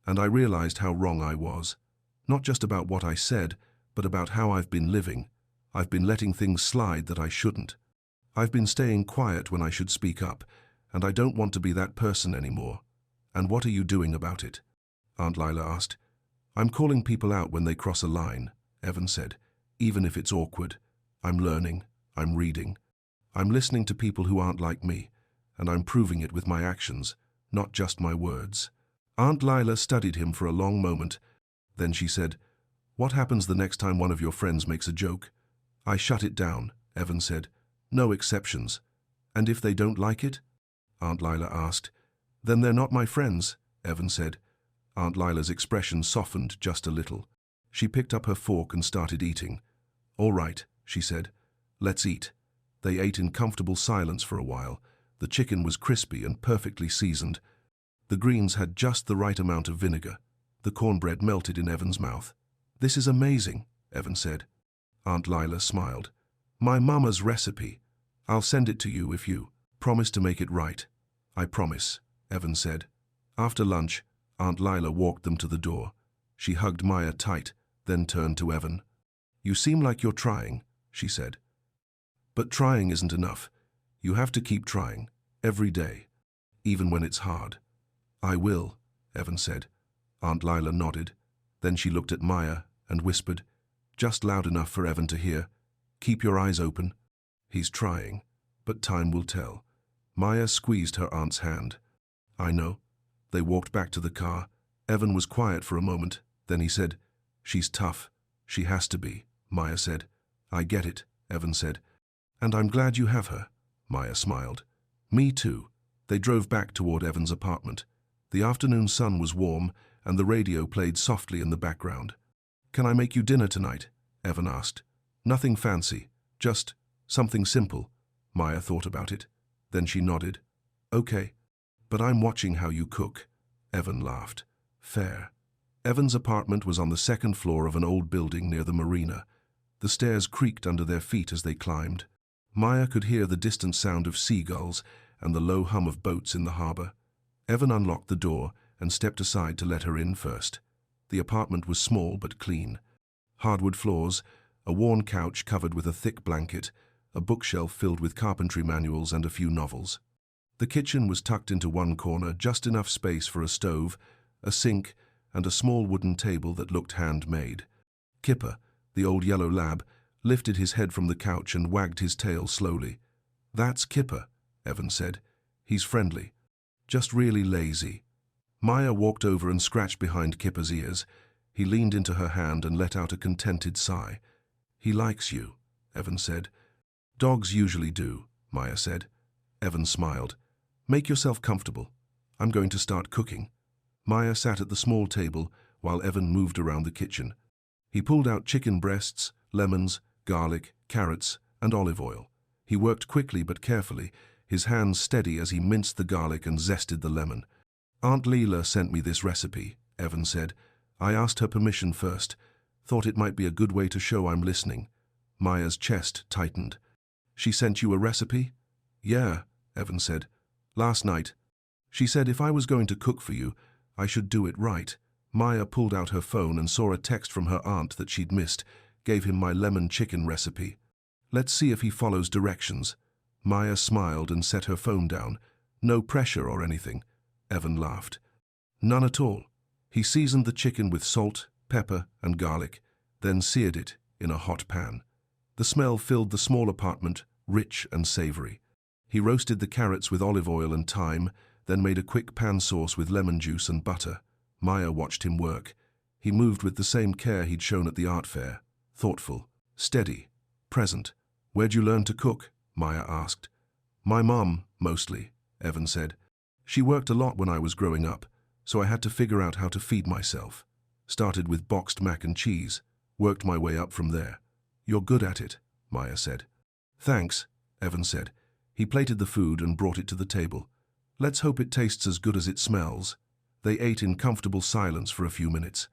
A: and I realized how wrong I was. Not just about what I said, but about how I've been living. I've been letting things slide that I shouldn't. I've been staying quiet when I should speak up, and I don't want to be that person anymore. And what are you doing about it? Aunt Lila asked. I'm calling people out when they cross a line, Evan said, even if it's awkward. I'm learning, I'm reading. I'm listening to people who aren't like me, and I'm proving it with my actions, not just my words. Aunt Lila studied him for a long moment. Then she said, What happens the next time one of your friends makes a joke? I shut it down, Evan said. No exceptions. And if they don't like it? Aunt Lila asked. Then they're not my friends, Evan said. Aunt Lila's expression softened just a little. She picked up her fork and started eating. All right, she said. Let's eat. They ate in comfortable silence for a while. The chicken was crispy and perfectly seasoned. The greens had just the right amount of vinegar. The cornbread melted in Evan's mouth. This is amazing, Evan said. Aunt Lila smiled. My mama's recipe. I'll send it to you if you promise to make it right. I promise, Evan said. After lunch, Aunt Lila walked them to the door. She hugged Maya tight, then turned to Evan. You seem like you're trying, she said. But trying isn't enough. You have to keep trying, every day, even when it's hard. I will, Evan said. Aunt Lila nodded. Then she looked at Maya and whispered, just loud enough for Evan to hear, Keep your eyes open. He's trying, but time will tell. Maya squeezed her aunt's hand. I know. They walked back to the car. Evan was quiet for a moment. Then he said, She's tough. She has to be, Maya said. I get it, Evan said. And I'm glad you have her, Maya smiled. Me too. They drove back toward Evan's apartment. The afternoon sun was warm, and the radio played softly in the background. Can I make you dinner tonight? Evan asked. Nothing fancy, just something simple. Maya thought about it. Then she nodded. Okay. But I'm watching how you cook. Evan laughed. Fair. Evan's apartment was on the second floor of an old building near the marina. The stairs creaked under their feet as they climbed. Maya could hear the distant sound of seagulls and the low hum of boats in the harbor. Evan unlocked the door and stepped aside to let her in first. The apartment was small but clean. Hardwood floors, a worn couch covered with a thick blanket, a bookshelf filled with carpentry manuals and a few novels. The kitchen was tucked into one corner, just enough space for a stove, a sink, and a small wooden table that looked handmade. Kipper, the old yellow lab, lifted his head from the couch and wagged his tail slowly. "That's Kipper," Evan said. "He's friendly. Just really lazy." Maya walked over and scratched behind Kipper's ears. He leaned into her hand and let out a contented sigh. "He likes you," Evan said. "Dogs usually do," Maya said. Evan smiled. "Make yourself comfortable. I'm going to start cooking." Maya sat at the small table while Evan moved around the kitchen. He pulled out chicken breasts, lemons, garlic, carrots, and olive oil. He worked quickly but carefully, his hands steady as he minced the garlic and zested the lemon. "Aunt Leela sent me this recipe," Evan said. "I asked her permission first. Thought it might be a good way to show I'm listening." Maya's chest tightened. "She sent you a recipe?" "Yeah," Evan said. "Last night. She said if I was going to cook for you, I should do it right." Maya pulled out her phone and saw a text from her aunt that she'd missed, gave him my lemon chicken recipe. "Let's see if he follows directions." Maya smiled and set her phone down. "No pressure or anything." Evan laughed. "None at all. He seasoned the chicken with salt, pepper, and garlic, then seared it in a hot pan. The smell filled the small apartment, rich and savory. He roasted the carrots with olive oil and thyme, then made a quick pan sauce with lemon juice and butter. Maya watched him work. He moved with the same care he'd shown at the art fair. Thoughtful, steady, present. "Where'd you learn to cook?" Maya asked. "My mom, mostly," Evan said. "She worked a lot when I was growing up, so I had to figure out how to feed myself. Started with boxed mac and cheese, worked my way up from there." "You're good at it," Maya said. "Thanks," Evan said. He plated the food and brought it to the table. "Let's hope it tastes as good as it smells." They ate in comfortable silence for a few minutes.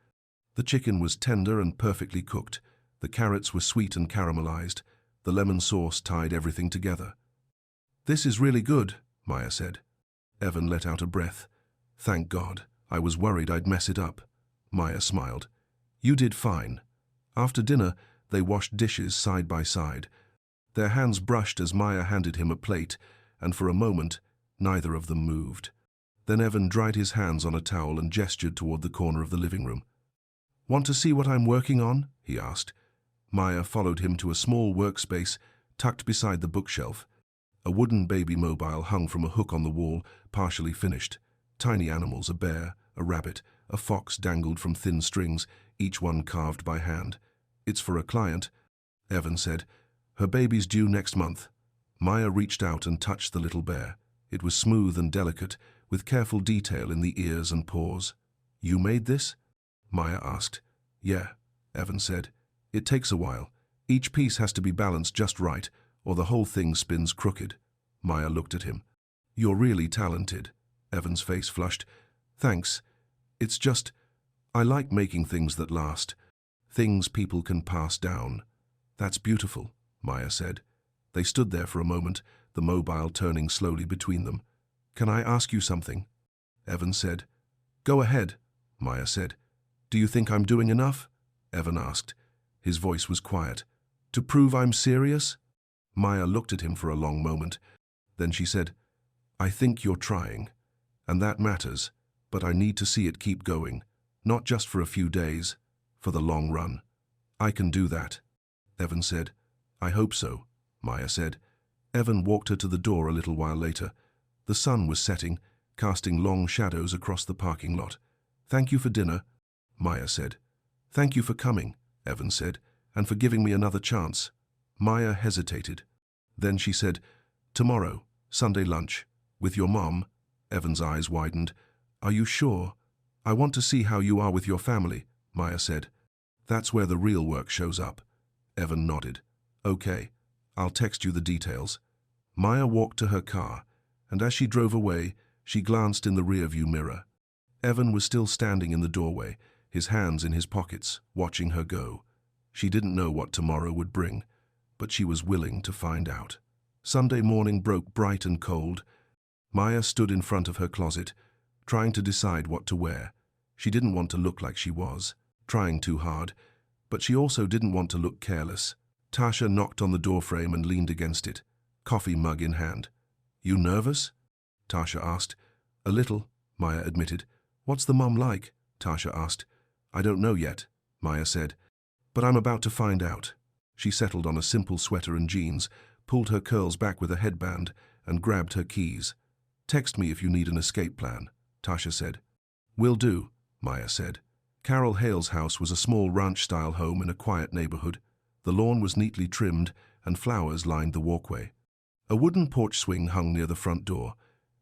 A: The chicken was tender and perfectly cooked. The carrots were sweet and caramelized. The lemon sauce tied everything together. "This is really good," Maya said. Evan let out a breath. "Thank God. I was worried I'd mess it up." Maya smiled. "You did fine." After dinner, they washed dishes side by side. Their hands brushed as Maya handed him a plate, and for a moment, neither of them moved. Then Evan dried his hands on a towel and gestured toward the corner of the living room. "Want to see what I'm working on?" he asked. Maya followed him to a small workspace tucked beside the bookshelf. A wooden baby mobile hung from a hook on the wall, partially finished. Tiny animals, a bear, a rabbit, a fox dangled from thin strings, each one carved by hand. "It's for a client," Evan said. "Her baby's due next month." Maya reached out and touched the little bear. It was smooth and delicate, with careful detail in the ears and paws. "You made this?" Maya asked. "Yeah," Evan said. "It takes a while. Each piece has to be balanced just right, or the whole thing spins crooked." Maya looked at him. "You're really talented." Evan's face flushed. "Thanks. It's just, I like making things that last. Things people can pass down." "That's beautiful," Maya said. They stood there for a moment, the mobile turning slowly between them. "Can I ask you something?" Evan said. "Go ahead," Maya said. "Do you think I'm doing enough?" Evan asked. His voice was quiet. "To prove I'm serious?" Maya looked at him for a long moment. Then she said, "I think you're trying. And that matters, but I need to see it keep going. Not just for a few days, for the long run." "I can do that," Evan said. "I hope so," Maya said. Evan walked her to the door a little while later. The sun was setting, casting long shadows across the parking lot. "Thank you for dinner," Maya said. "Thank you for coming," Evan said, "and for giving me another chance." Maya hesitated. Then she said, "Tomorrow, Sunday lunch, with your mom." Evan's eyes widened. "Are you sure? I want to see how you are with your family," Maya said. "That's where the real work shows up." Evan nodded. "Okay, I'll text you the details." Maya walked to her car, and as she drove away, she glanced in the rearview mirror. Evan was still standing in the doorway, his hands in his pockets, watching her go. She didn't know what tomorrow would bring, but she was willing to find out. Sunday morning broke bright and cold. Maya stood in front of her closet, trying to decide what to wear. She didn't want to look like she was, trying too hard, but she also didn't want to look careless. Tasha knocked on the doorframe and leaned against it, coffee mug in hand. "You nervous?" Tasha asked. "A little," Maya admitted. "What's the mum like?" Tasha asked. "I don't know yet," Maya said. "But I'm about to find out." She settled on a simple sweater and jeans, pulled her curls back with a headband, and grabbed her keys. "Text me if you need an escape plan," Tasha said. "Will do," Maya said. Carol Hale's house was a small ranch-style home in a quiet neighborhood. The lawn was neatly trimmed, and flowers lined the walkway. A wooden porch swing hung near the front door.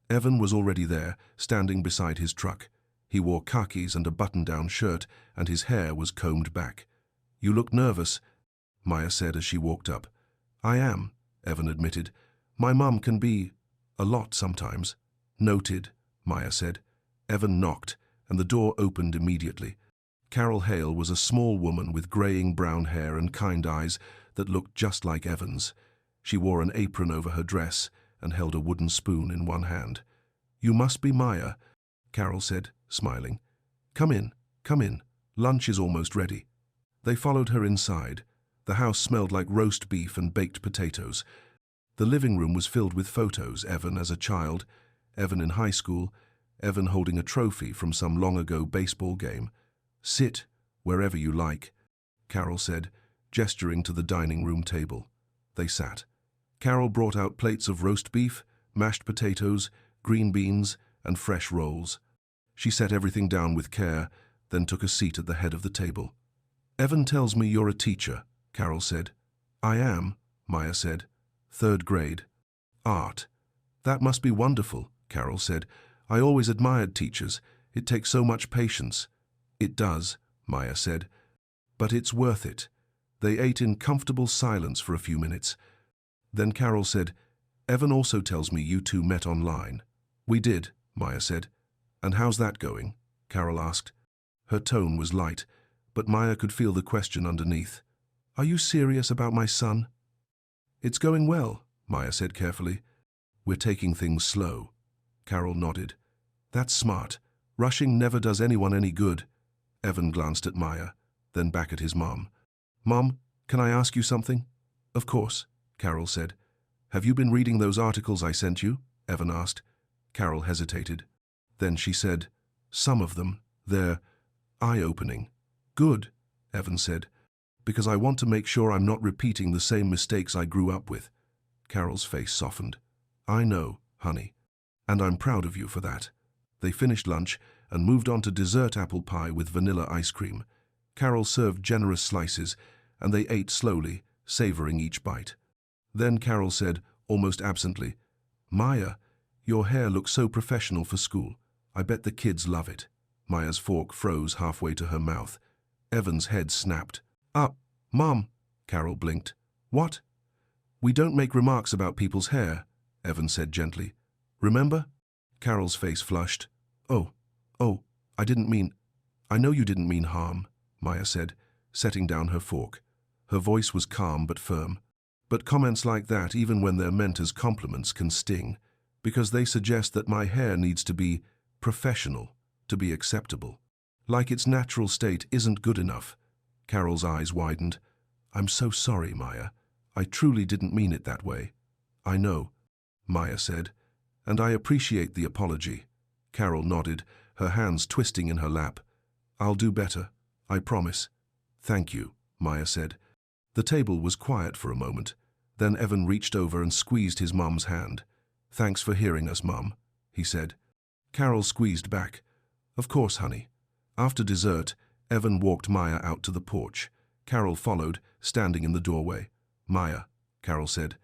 A: Evan was already there, standing beside his truck. He wore khakis and a button-down shirt, and his hair was combed back. "You look nervous," Maya said as she walked up. "I am," Evan admitted. "My mum can be a lot sometimes." "Noted," Maya said. Evan knocked, and the door opened immediately. Carol Hale was a small woman with graying brown hair and kind eyes that looked just like Evan's. She wore an apron over her dress and held a wooden spoon in one hand. "You must be Maya," Carol said, smiling. Come in. Lunch is almost ready." They followed her inside. The house smelled like roast beef and baked potatoes. The living room was filled with photos: Evan as a child, Evan in high school, Evan holding a trophy from some long-ago baseball game. "Sit wherever you like," Carol said, gesturing to the dining room table. They sat. Carol brought out plates of roast beef, mashed potatoes, green beans, and fresh rolls. She set everything down with care, then took a seat at the head of the table. "Evan tells me you're a teacher," Carol said. "I am," Maya said. "3rd grade. Art." "That must be wonderful," Carol said. "I always admired teachers. It takes so much patience." "It does," Maya said. "But it's worth it." They ate in comfortable silence for a few minutes. Then Carol said, "Evan also tells me you two met online." "We did," Maya said. "And how's that going?" Carol asked. Her tone was light, but Maya could feel the question underneath. "Are you serious about my son?" "It's going well," Maya said carefully. "We're taking things slow." Carol nodded. "That's smart. Rushing never does anyone any good." Evan glanced at Maya, then back at his mom. "Mom, can I ask you something?" "Of course," Carol said. "Have you been reading those articles I sent you?" Evan asked. Carol hesitated. Then she said, "Some of them, they're eye-opening." "Good," Evan said, "because I want to make sure I'm not repeating the same mistakes I grew up with." Carol's face softened. "I know, honey, and I'm proud of you for that." They finished lunch and moved on to dessert apple pie with vanilla ice cream. Carol served generous slices, and they ate slowly, savoring each bite. Then Carol said, almost absently, "Maya, your hair looks so professional for school. I bet the kids love it." Maya's fork froze halfway to her mouth. Evan's head snapped. Mom," Carol blinked. "What?" "We don't make remarks about people's hair," Evan said gently. "Remember?" Carol's face flushed. Oh, I didn't mean—" "I know you didn't mean harm," Maya said, setting down her fork. Her voice was calm but firm. "But comments like that, even when they're meant as compliments, can sting, because they suggest that my hair needs to be professional, to be acceptable. Like its natural state isn't good enough." Carol's eyes widened. "I'm so sorry, Maya. I truly didn't mean it that way." "I know," Maya said, "and I appreciate the apology." Carol nodded, her hands twisting in her lap. "I'll do better, I promise." "Thank you," Maya said. The table was quiet for a moment. Then Evan reached over and squeezed his mum's hand. "Thanks for hearing us, Mum," he said. Carol squeezed back. "Of course, honey." After dessert, Evan walked Maya out to the porch. Carol followed, standing in the doorway. "Maya," Carol said,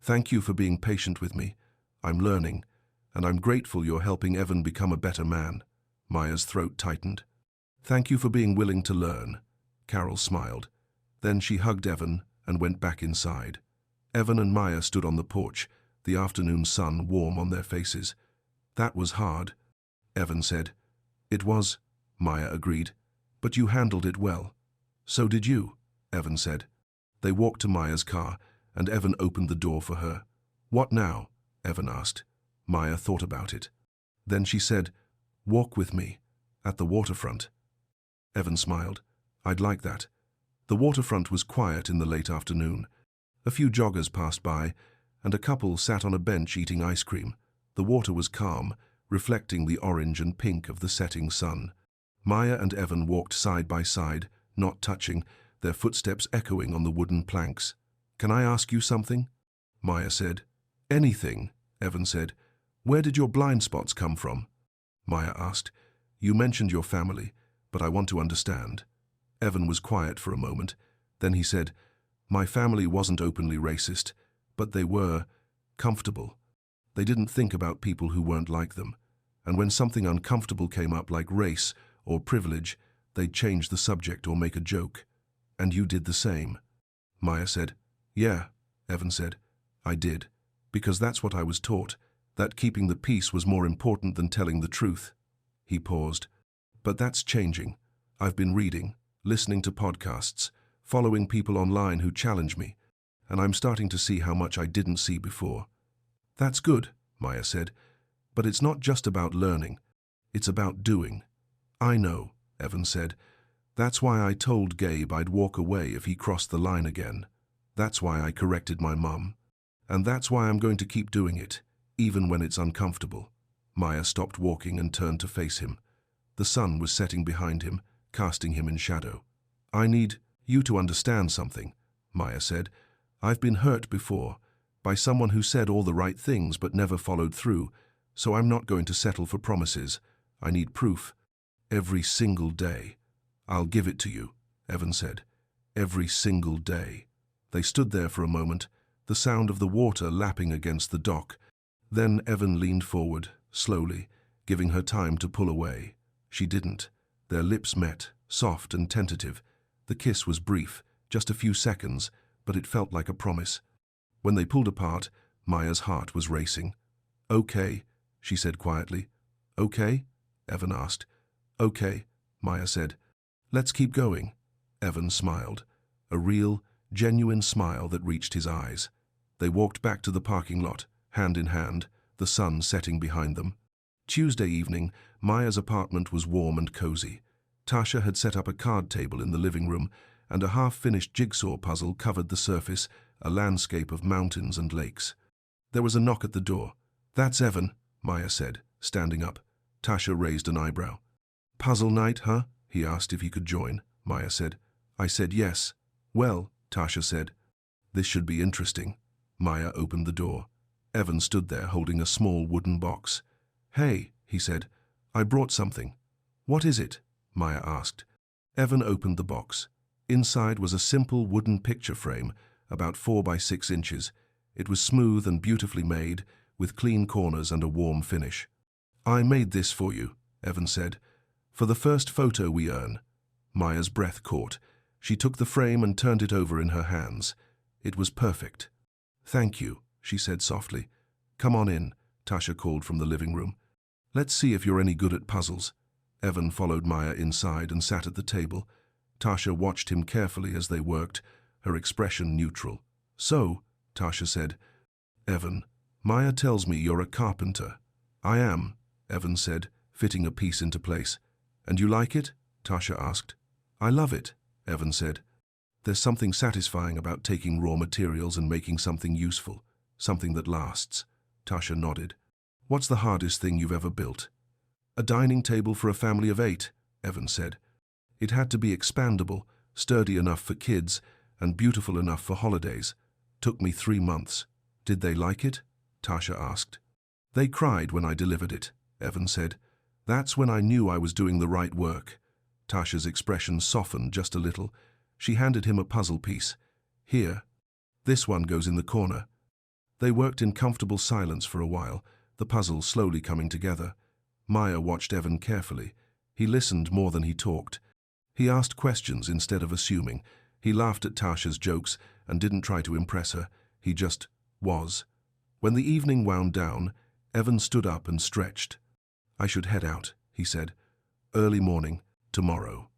A: "thank you for being patient with me. I'm learning, and I'm grateful you're helping Evan become a better man." Maya's throat tightened. "Thank you for being willing to learn." Carol smiled. Then she hugged Evan and went back inside. Evan and Maya stood on the porch, the afternoon sun warm on their faces. "That was hard," Evan said. "It was," Maya agreed, "but you handled it well." "So did you," Evan said. They walked to Maya's car, and Evan opened the door for her. "What now?" Evan asked. Maya thought about it. Then she said, "Walk with me, At the waterfront. Evan smiled. I'd like that. The waterfront was quiet in the late afternoon. A few joggers passed by, and a couple sat on a bench eating ice cream. The water was calm, reflecting the orange and pink of the setting sun. Maya and Evan walked side by side, not touching, their footsteps echoing on the wooden planks. Can I ask you something? Maya said. Anything, Evan said. Where did your blind spots come from? Maya asked. You mentioned your family, but I want to understand. Evan was quiet for a moment. Then he said, my family wasn't openly racist, but they were comfortable. They didn't think about people who weren't like them. And when something uncomfortable came up like race or privilege, they'd change the subject or make a joke. And you did the same. Maya said. Yeah, Evan said. I did. Because that's what I was taught, that keeping the peace was more important than telling the truth. He paused. But that's changing. I've been reading, listening to podcasts, following people online who challenge me, and I'm starting to see how much I didn't see before. That's good, Maya said, but it's not just about learning. It's about doing. I know, Evan said. That's why I told Gabe I'd walk away if he crossed the line again. That's why I corrected my mum. And that's why I'm going to keep doing it, even when it's uncomfortable. Maya stopped walking and turned to face him. The sun was setting behind him, casting him in shadow. I need you to understand something, Maya said. I've been hurt before, by someone who said all the right things but never followed through, so I'm not going to settle for promises. I need proof. Every single day. I'll give it to you, Evan said. Every single day. They stood there for a moment, the sound of the water lapping against the dock. Then Evan leaned forward, slowly, giving her time to pull away. She didn't. Their lips met, soft and tentative. The kiss was brief, just a few seconds, but it felt like a promise. When they pulled apart, Maya's heart was racing. Okay, she said quietly. Okay? Evan asked. Okay, Maya said. Let's keep going. Evan smiled. A real, genuine smile that reached his eyes. They walked back to the parking lot, hand in hand, the sun setting behind them. Tuesday evening, Maya's apartment was warm and cozy. Tasha had set up a card table in the living room, and a half-finished jigsaw puzzle covered the surface, a landscape of mountains and lakes. There was a knock at the door. That's Evan, Maya said, standing up. Tasha raised an eyebrow. Puzzle night, huh? He asked if he could join. Maya said. I said yes. Well, Tasha said. This should be interesting. Maya opened the door. Evan stood there holding a small wooden box. Hey, he said. I brought something. What is it? Maya asked. Evan opened the box. Inside was a simple wooden picture frame, about 4 by 6 inches. It was smooth and beautifully made, with clean corners and a warm finish. I made this for you, Evan said. For the first photo we earn. Maya's breath caught. She took the frame and turned it over in her hands. It was perfect. Thank you, she said softly. Come on in, Tasha called from the living room. Let's see if you're any good at puzzles. Evan followed Maya inside and sat at the table. Tasha watched him carefully as they worked, her expression neutral. So, Tasha said. Evan, Maya tells me you're a carpenter. I am, Evan said, fitting a piece into place. And you like it? Tasha asked. I love it, Evan said. There's something satisfying about taking raw materials and making something useful, something that lasts. Tasha nodded. What's the hardest thing you've ever built? A dining table for a family of 8, Evan said. It had to be expandable, sturdy enough for kids, and beautiful enough for holidays. Took me 3 months. Did they like it? Tasha asked. They cried when I delivered it, Evan said. That's when I knew I was doing the right work. Tasha's expression softened just a little. She handed him a puzzle piece. Here. This one goes in the corner. They worked in comfortable silence for a while, the puzzle slowly coming together. Maya watched Evan carefully. He listened more than he talked. He asked questions instead of assuming. He laughed at Tasha's jokes and didn't try to impress her. He just was. When the evening wound down, Evan stood up and stretched. I should head out, he said. Early morning, tomorrow.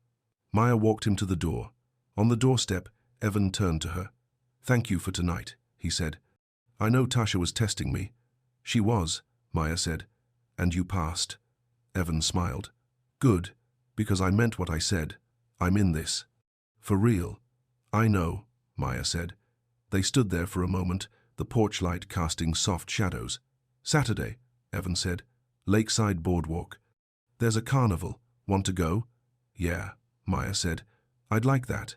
A: Maya walked him to the door. On the doorstep, Evan turned to her. Thank you for tonight, he said. I know Tasha was testing me. She was, Maya said. And you passed. Evan smiled. Good, Because I meant what I said. I'm in this. For real. I know, Maya said. They stood there for a moment, the porch light casting soft shadows. Saturday, Evan said. Lakeside Boardwalk. There's a carnival. Want to go? Yeah, Maya said. I'd like that.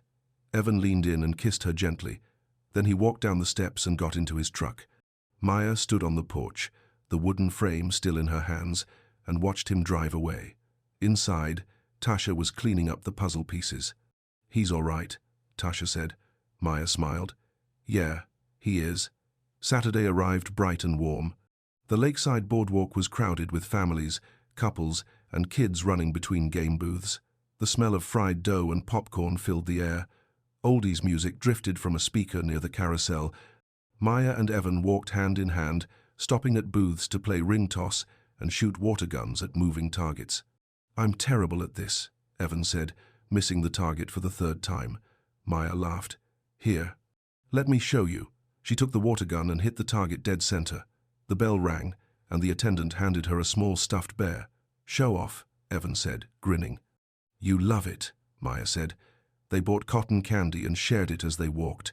A: Evan leaned in and kissed her gently. Then he walked down the steps and got into his truck. Maya stood on the porch, the wooden frame still in her hands, and watched him drive away. Inside, Tasha was cleaning up the puzzle pieces. He's all right, Tasha said. Maya smiled. Yeah, he is. Saturday arrived bright and warm. The lakeside boardwalk was crowded with families, couples, and kids running between game booths. The smell of fried dough and popcorn filled the air. Oldies music drifted from a speaker near the carousel. Maya and Evan walked hand in hand, stopping at booths to play ring toss and shoot water guns at moving targets. I'm terrible at this, Evan said, missing the target for the third time. Maya laughed. Here. Let me show you. She took the water gun and hit the target dead center. The bell rang, and the attendant handed her a small stuffed bear. Show off, Evan said, grinning. You love it, Maya said. They bought cotton candy and shared it as they walked.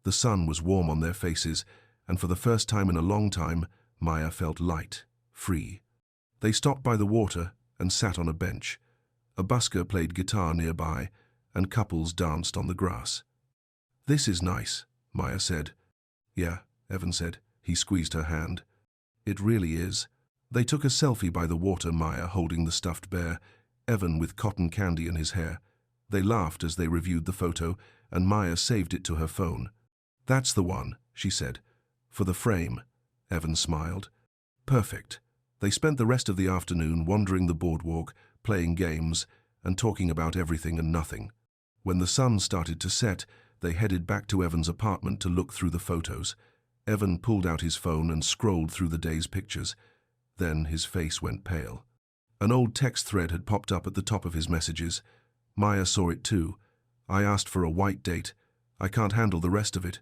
A: The sun was warm on their faces, and for the first time in a long time, Maya felt light, free. They stopped by the water and sat on a bench. A busker played guitar nearby, and couples danced on the grass. This is nice, Maya said. Yeah, Evan said. He squeezed her hand. It really is. They took a selfie by the water, Maya holding the stuffed bear, Evan with cotton candy in his hair. They laughed as they reviewed the photo, and Maya saved it to her phone. That's the one, she said. For the frame. Evan smiled. Perfect. They spent the rest of the afternoon wandering the boardwalk, playing games, and talking about everything and nothing. When the sun started to set, they headed back to Evan's apartment to look through the photos. Evan pulled out his phone and scrolled through the day's pictures. Then his face went pale. An old text thread had popped up at the top of his messages. Maya saw it too. I asked for a white date. I can't handle the rest of it.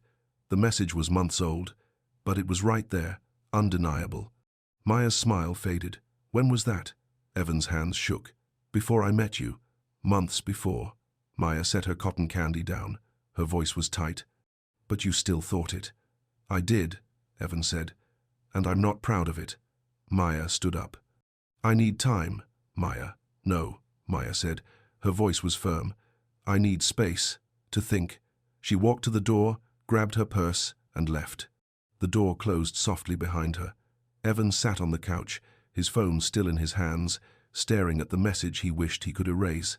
A: The message was months old, but it was right there, undeniable. Maya's smile faded. When was that? Evan's hands shook. Before I met you. Months before. Maya set her cotton candy down. Her voice was tight. But you still thought it. I did, Evan said, and I'm not proud of it. Maya stood up. I need time, Maya. No, Maya said. Her voice was firm. I need space to think. She walked to the door, grabbed her purse, and left. The door closed softly behind her. Evan sat on the couch, his phone still in his hands, staring at the message he wished he could erase.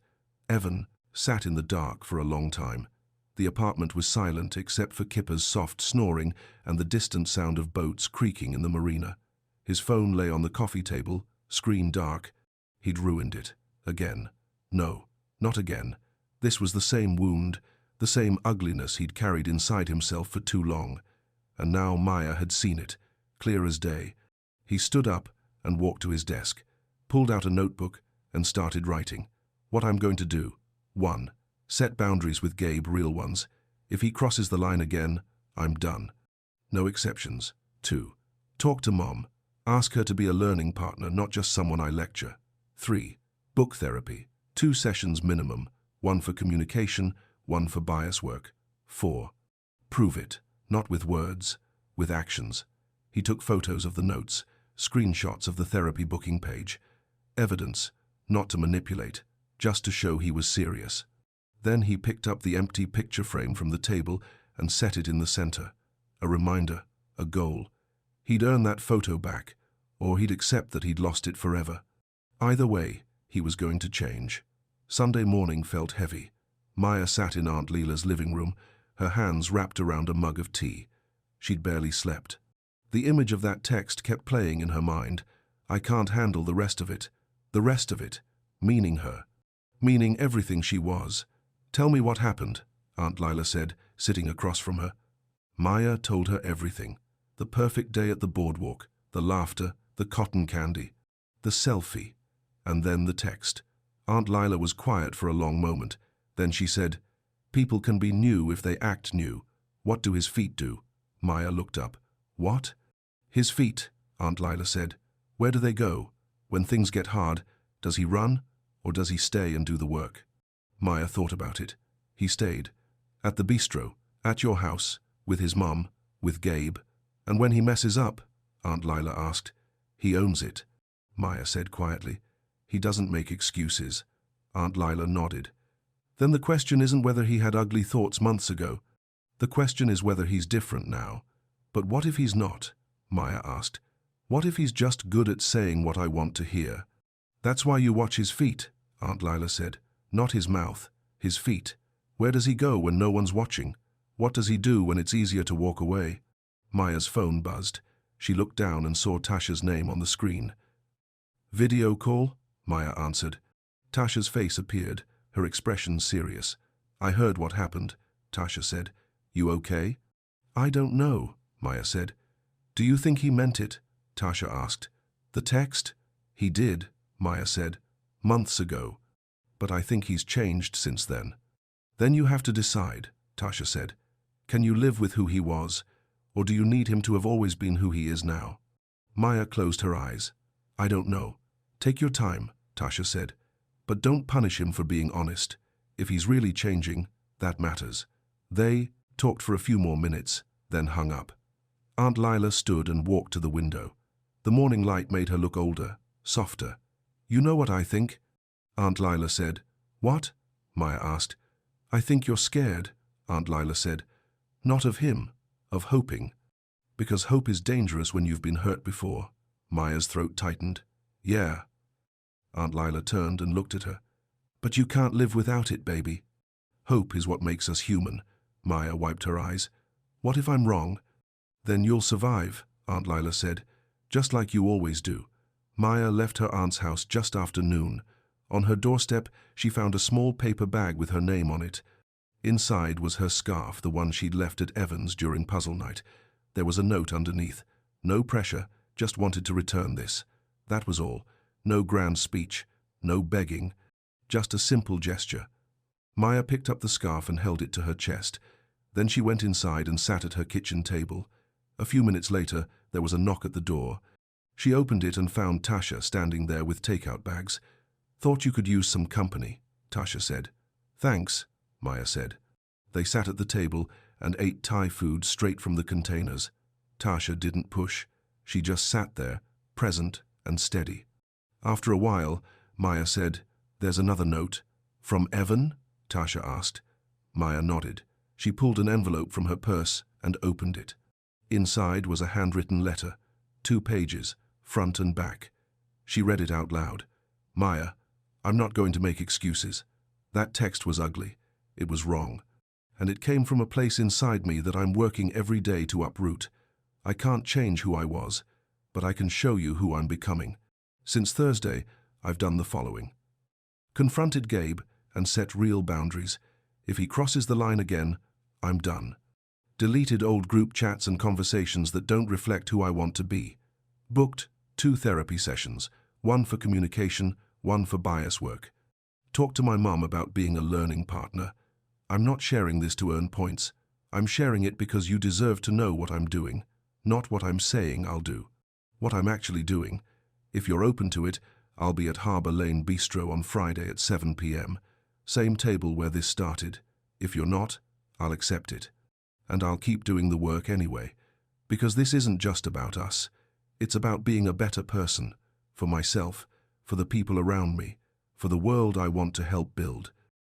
A: Evan sat in the dark for a long time. The apartment was silent except for Kipper's soft snoring and the distant sound of boats creaking in the marina. His phone lay on the coffee table, screen dark. He'd ruined it. Again. No, not again. This was the same wound, the same ugliness he'd carried inside himself for too long. And now Maya had seen it, clear as day. He stood up and walked to his desk, pulled out a notebook, and started writing. What I'm going to do. 1. Set boundaries with Gabe, real ones. If he crosses the line again, I'm done. No exceptions. 2. Talk to Mom. Ask her to be a learning partner, not just someone I lecture. 3. Book therapy. 2 sessions minimum, 1 for communication, 1 for bias work. 4. Prove it, not with words, with actions. He took photos of the notes, screenshots of the therapy booking page. Evidence, not to manipulate, just to show he was serious. Then he picked up the empty picture frame from the table and set it in the center. A reminder, a goal. He'd earn that photo back, or he'd accept that he'd lost it forever. Either way, he was going to change. Sunday morning felt heavy. Maya sat in Aunt Leela's living room, her hands wrapped around a mug of tea. She'd barely slept. The image of that text kept playing in her mind. I can't handle the rest of it. The rest of it. Meaning her. Meaning everything she was. Tell me what happened, Aunt Lila said, sitting across from her. Maya told her everything. The perfect day at the boardwalk, the laughter, the cotton candy, the selfie, and then the text. Aunt Lila was quiet for a long moment. Then she said, People can be new if they act new. What do his feet do? Maya looked up. What? His feet, Aunt Lila said. Where do they go? When things get hard, does he run? Or does he stay and do the work? Maya thought about it. He stayed. At the bistro, at your house, with his mum, with Gabe. And when he messes up, Aunt Lila asked. He owns it, Maya said quietly. He doesn't make excuses. Aunt Lila nodded. Then the question isn't whether he had ugly thoughts months ago. The question is whether he's different now. But what if he's not? Maya asked. What if he's just good at saying what I want to hear? That's why you watch his feet, Aunt Lila said. Not his mouth, his feet. Where does he go when no one's watching? What does he do when it's easier to walk away? Maya's phone buzzed. She looked down and saw Tasha's name on the screen. Video call? Maya answered. Tasha's face appeared, her expression serious. I heard what happened, Tasha said. You okay? I don't know, Maya said. Do you think he meant it? Tasha asked. The text? He did, Maya said. Months ago. But I think he's changed since then. Then you have to decide, Tasha said. Can you live with who he was, or do you need him to have always been who he is now? Maya closed her eyes. I don't know. Take your time, Tasha said. But don't punish him for being honest. If he's really changing, that matters. They talked for a few more minutes, then hung up. Aunt Lila stood and walked to the window. The morning light made her look older, softer. You know what I think? Aunt Lila said. What? Maya asked. I think you're scared, Aunt Lila said. Not of him, of hoping. Because hope is dangerous when you've been hurt before. Maya's throat tightened. Yeah. Aunt Lila turned and looked at her. But you can't live without it, baby. Hope is what makes us human. Maya wiped her eyes. What if I'm wrong? Then you'll survive, Aunt Lila said, just like you always do. Maya left her aunt's house just after noon. On her doorstep, she found a small paper bag with her name on it. Inside was her scarf, the one she'd left at Evans during puzzle night. There was a note underneath. No pressure, just wanted to return this. That was all. No grand speech, no begging, just a simple gesture. Maya picked up the scarf and held it to her chest. Then she went inside and sat at her kitchen table. A few minutes later, there was a knock at the door. She opened it and found Tasha standing there with takeout bags. Thought you could use some company, Tasha said. Thanks, Maya said. They sat at the table and ate Thai food straight from the containers. Tasha didn't push. She just sat there, present and steady. After a while, Maya said, There's another note. From Evan? Tasha asked. Maya nodded. She pulled an envelope from her purse and opened it. Inside was a handwritten letter, 2 pages, front and back. She read it out loud. Maya, I'm not going to make excuses. That text was ugly. It was wrong. And it came from a place inside me that I'm working every day to uproot. I can't change who I was, but I can show you who I'm becoming. Since Thursday, I've done the following. Confronted Gabe and set real boundaries. If he crosses the line again, I'm done. Deleted old group chats and conversations that don't reflect who I want to be. Booked 2 therapy sessions, 1 for communication, 1 for bias work. Talked to my mum about being a learning partner. I'm not sharing this to earn points. I'm sharing it because you deserve to know what I'm doing, not what I'm saying I'll do. What I'm actually doing. If you're open to it, I'll be at Harbour Lane Bistro on Friday at 7 p.m. Same table where this started. If you're not, I'll accept it. And I'll keep doing the work anyway. Because this isn't just about us. It's about being a better person. For myself, for the people around me, for the world I want to help build.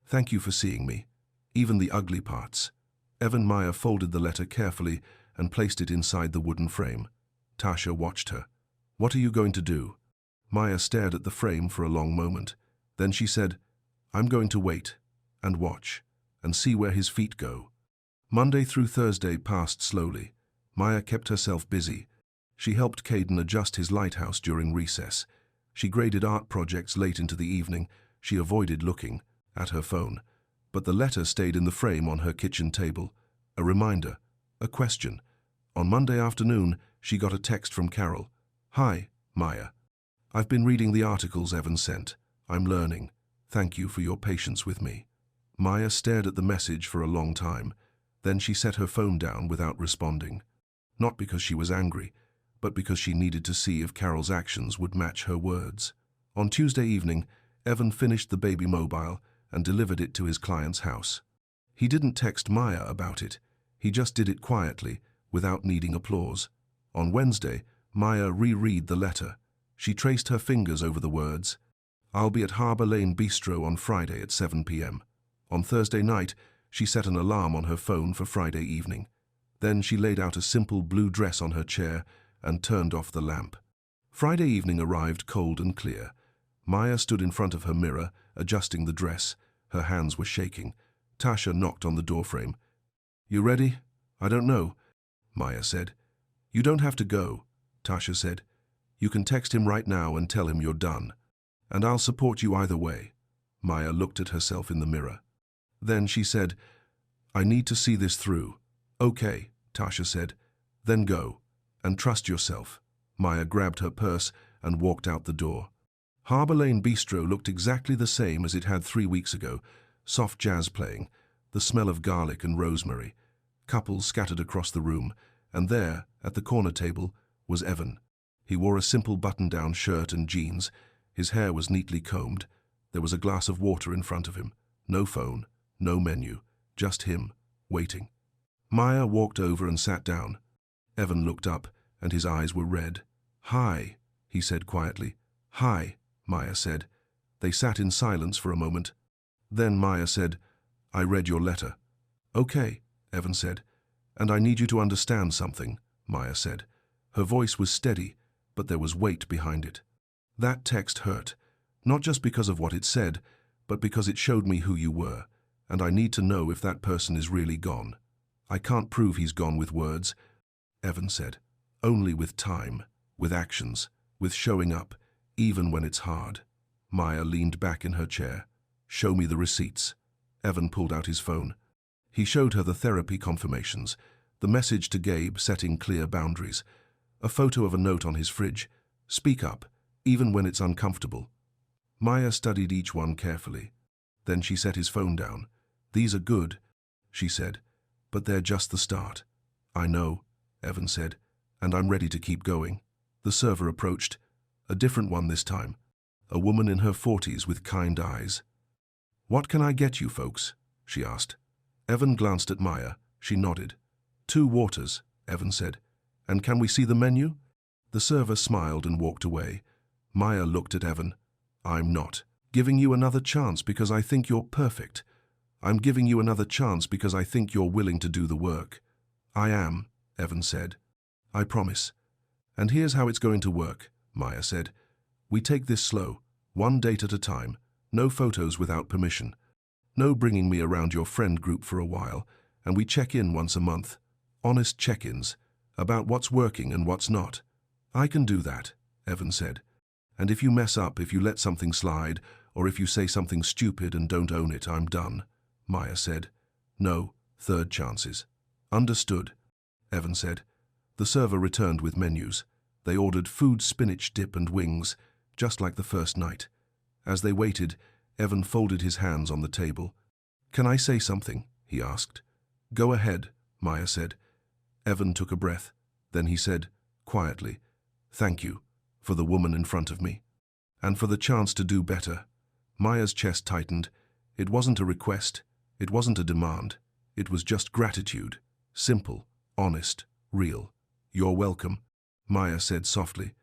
A: Thank you for seeing me. Even the ugly parts. Evan. Maya folded the letter carefully and placed it inside the wooden frame. Tasha watched her. What are you going to do? Maya stared at the frame for a long moment. Then she said, I'm going to wait and watch and see where his feet go. Monday through Thursday passed slowly. Maya kept herself busy. She helped Caden adjust his lighthouse during recess. She graded art projects late into the evening. She avoided looking at her phone. But the letter stayed in the frame on her kitchen table. A reminder, a question. On Monday afternoon, she got a text from Carol. Hi, Maya. I've been reading the articles Evan sent. I'm learning. Thank you for your patience with me. Maya stared at the message for a long time. Then she set her phone down without responding. Not because she was angry, but because she needed to see if Carol's actions would match her words. On Tuesday evening, Evan finished the baby mobile and delivered it to his client's house. He didn't text Maya about it. He just did it quietly, without needing applause. On Wednesday, Maya reread the letter. She traced her fingers over the words. "I'll be at Harbour Lane Bistro on Friday at 7 p.m. On Thursday night, she set an alarm on her phone for Friday evening. Then she laid out a simple blue dress on her chair and turned off the lamp. Friday evening arrived cold and clear. Maya stood in front of her mirror, adjusting the dress. Her hands were shaking. Tasha knocked on the doorframe. "You ready?" "I don't know," Maya said. "You don't have to go," Tasha said. "You can text him right now and tell him you're done. And I'll support you either way." Maya looked at herself in the mirror. Then she said, "I need to see this through." "Okay," Tasha said. "Then go. And trust yourself." Maya grabbed her purse and walked out the door. Harbour Lane Bistro looked exactly the same as it had 3 weeks ago. Soft jazz playing, the smell of garlic and rosemary. Couples scattered across the room, and there, at the corner table, was Evan. He wore a simple button-down shirt and jeans. His hair was neatly combed. There was a glass of water in front of him. No phone, no menu, just him, waiting. Maya walked over and sat down. Evan looked up, and his eyes were red. "Hi," he said quietly. "Hi," Maya said. They sat in silence for a moment. Then Maya said, "I read your letter." "Okay," Evan said. "And I need you to understand something," Maya said. Her voice was steady, but there was weight behind it. "That text hurt, not just because of what it said, but because it showed me who you were, and I need to know if that person is really gone. I can't prove he's gone with words," Evan said. "Only with time, with actions, with showing up, even when it's hard." Maya leaned back in her chair. "Show me the receipts." Evan pulled out his phone. He showed her the therapy confirmations, the message to Gabe setting clear boundaries, a photo of a note on his fridge. "Speak up, even when it's uncomfortable." Maya studied each one carefully. Then she set his phone down. "These are good," she said, "but they're just the start." "I know," Evan said, "and I'm ready to keep going." The server approached, a different one this time, a woman in her 40s with kind eyes. "What can I get you folks?" she asked. Evan glanced at Maya. She nodded. "2 waters," Evan said. "And can we see the menu?" The server smiled and walked away. Maya looked at Evan. "I'm not giving you another chance because I think you're perfect. I'm giving you another chance because I think you're willing to do the work." "I am," Evan said. "I promise. And here's how it's going to work," Maya said. "We take this slow, 1 date at a time, no photos without permission, no bringing me around your friend group for a while, and we check in once a month. Honest check-ins, about what's working and what's not." "I can do that," Evan said. "And if you mess up, if you let something slide, or if you say something stupid and don't own it, I'm done," Maya said. "No, 3rd chances." "Understood," Evan said. The server returned with menus. They ordered food, spinach dip and wings, just like the first night. As they waited, Evan folded his hands on the table. "Can I say something?" he asked. "Go ahead," Maya said. Evan took a breath. Then he said, quietly, "Thank you, for the woman in front of me. And for the chance to do better." Maya's chest tightened. It wasn't a request. It wasn't a demand. It was just gratitude. Simple, honest, real. "You're welcome," Maya said softly.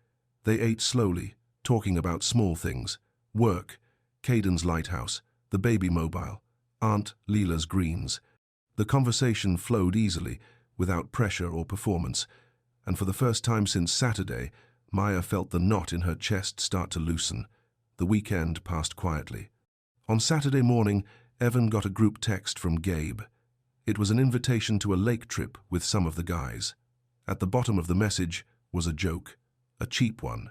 A: They ate slowly, talking about small things. Work, Caden's lighthouse, the baby mobile, Aunt Leela's greens. The conversation flowed easily, without pressure or performance, and for the first time since Saturday, Maya felt the knot in her chest start to loosen. The weekend passed quietly. On Saturday morning, Evan got a group text from Gabe. It was an invitation to a lake trip with some of the guys. At the bottom of the message was a joke, a cheap one,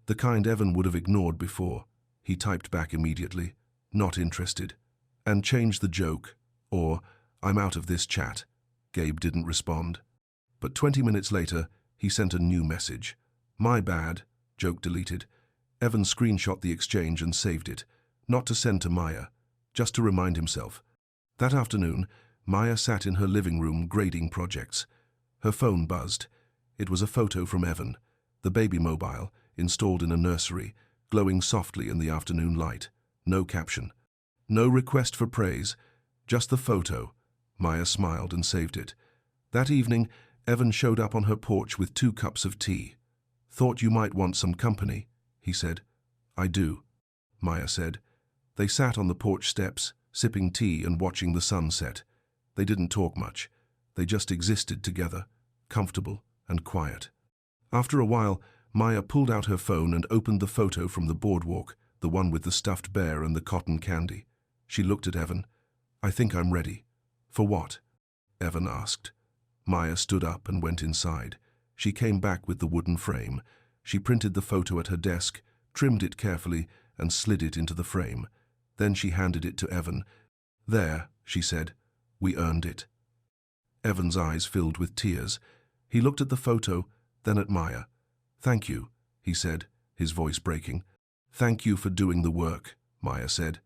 A: the kind Evan would have ignored before. He typed back immediately, "Not interested," and changed the joke, or "I'm out of this chat." Gabe didn't respond. But 20 minutes later, he sent a new message. "My bad," joke deleted. Evan screenshot the exchange and saved it, not to send to Maya, just to remind himself. That afternoon, Maya sat in her living room grading projects. Her phone buzzed. It was a photo from Evan, the baby mobile, installed in a nursery, glowing softly in the afternoon light. No caption. No request for praise. Just the photo. Maya smiled and saved it. That evening, Evan showed up on her porch with 2 cups of tea. "Thought you might want some company," he said. "I do," Maya said. They sat on the porch steps, sipping tea and watching the sun set. They didn't talk much. They just existed together, comfortable and quiet. After a while, Maya pulled out her phone and opened the photo from the boardwalk, the one with the stuffed bear and the cotton candy. She looked at Evan. "I think I'm ready." "For what?" Evan asked. Maya stood up and went inside. She came back with the wooden frame. She printed the photo at her desk, trimmed it carefully, and slid it into the frame. Then she handed it to Evan. "There," she said, "we earned it." Evan's eyes filled with tears. He looked at the photo, then at Maya. "Thank you," he said, his voice breaking. "Thank you for doing the work," Maya said.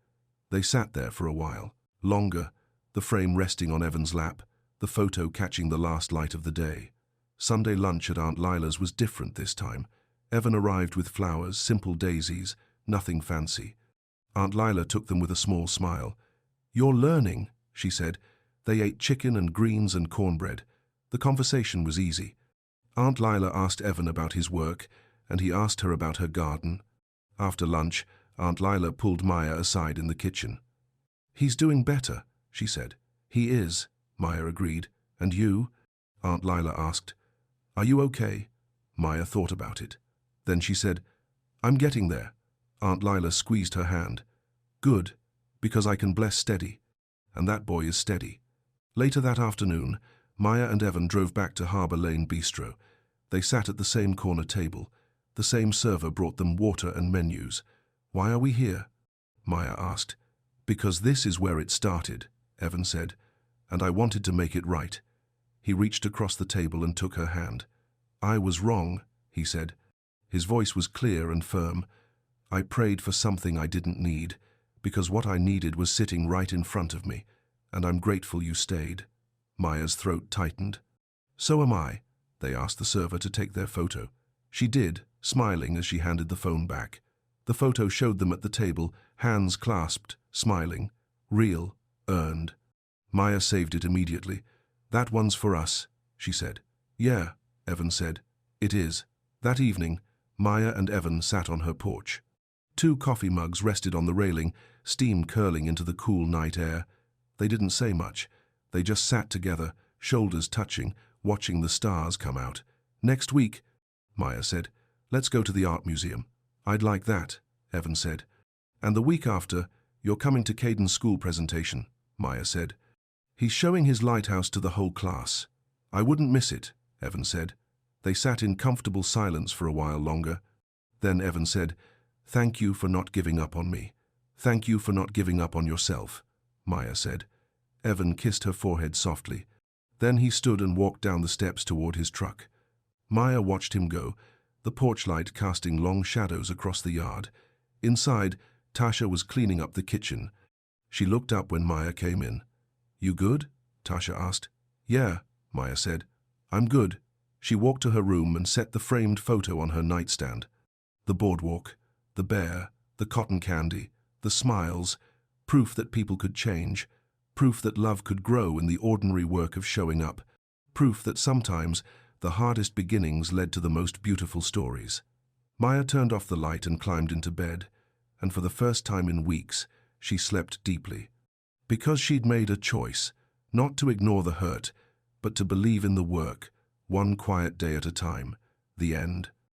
A: They sat there for a while, longer, the frame resting on Evan's lap, the photo catching the last light of the day. Sunday lunch at Aunt Lila's was different this time. Evan arrived with flowers, simple daisies, nothing fancy. Aunt Lila took them with a small smile. "You're learning," she said. They ate chicken and greens and cornbread. The conversation was easy. Aunt Lila asked Evan about his work, and he asked her about her garden. After lunch, Aunt Lila pulled Maya aside in the kitchen. "He's doing better," she said. "He is," Maya agreed. "And you?" Aunt Lila asked. "Are you okay?" Maya thought about it. Then she said, "I'm getting there." Aunt Lila squeezed her hand. "Good, because I can bless steady. And that boy is steady." Later that afternoon, Maya and Evan drove back to Harbour Lane Bistro. They sat at the same corner table. The same server brought them water and menus. "Why are we here?" Maya asked. "Because this is where it started," Evan said, "and I wanted to make it right." He reached across the table and took her hand. "I was wrong," he said. His voice was clear and firm. "I prayed for something I didn't need, because what I needed was sitting right in front of me, and I'm grateful you stayed." Maya's throat tightened. "So am I." They asked the server to take their photo. She did, smiling as she handed the phone back. The photo showed them at the table, hands clasped, smiling. Real, earned. Maya saved it immediately. "That one's for us," she said. "Yeah," Evan said. "It is." That evening, Maya and Evan sat on her porch. 2 coffee mugs rested on the railing, steam curling into the cool night air. They didn't say much. They just sat together, shoulders touching, watching the stars come out. "Next week," Maya said, "let's go to the art museum." "I'd like that," Evan said. "And the week after, you're coming to Caden's school presentation," Maya said. "He's showing his lighthouse to the whole class." "I wouldn't miss it," Evan said. They sat in comfortable silence for a while longer. Then Evan said, "Thank you for not giving up on me. Thank you for not giving up on yourself," Maya said. Evan kissed her forehead softly. Then he stood and walked down the steps toward his truck. Maya watched him go, the porch light casting long shadows across the yard. Inside, Tasha was cleaning up the kitchen. She looked up when Maya came in. "You good?" Tasha asked. "Yeah," Maya said. "I'm good." She walked to her room and set the framed photo on her nightstand. The boardwalk, the bear, the cotton candy, the smiles, proof that people could change, proof that love could grow in the ordinary work of showing up, proof that sometimes the hardest beginnings led to the most beautiful stories. Maya turned off the light and climbed into bed, and for the first time in weeks, she slept deeply. Because she'd made a choice, not to ignore the hurt, but to believe in the work, one quiet day at a time. The end.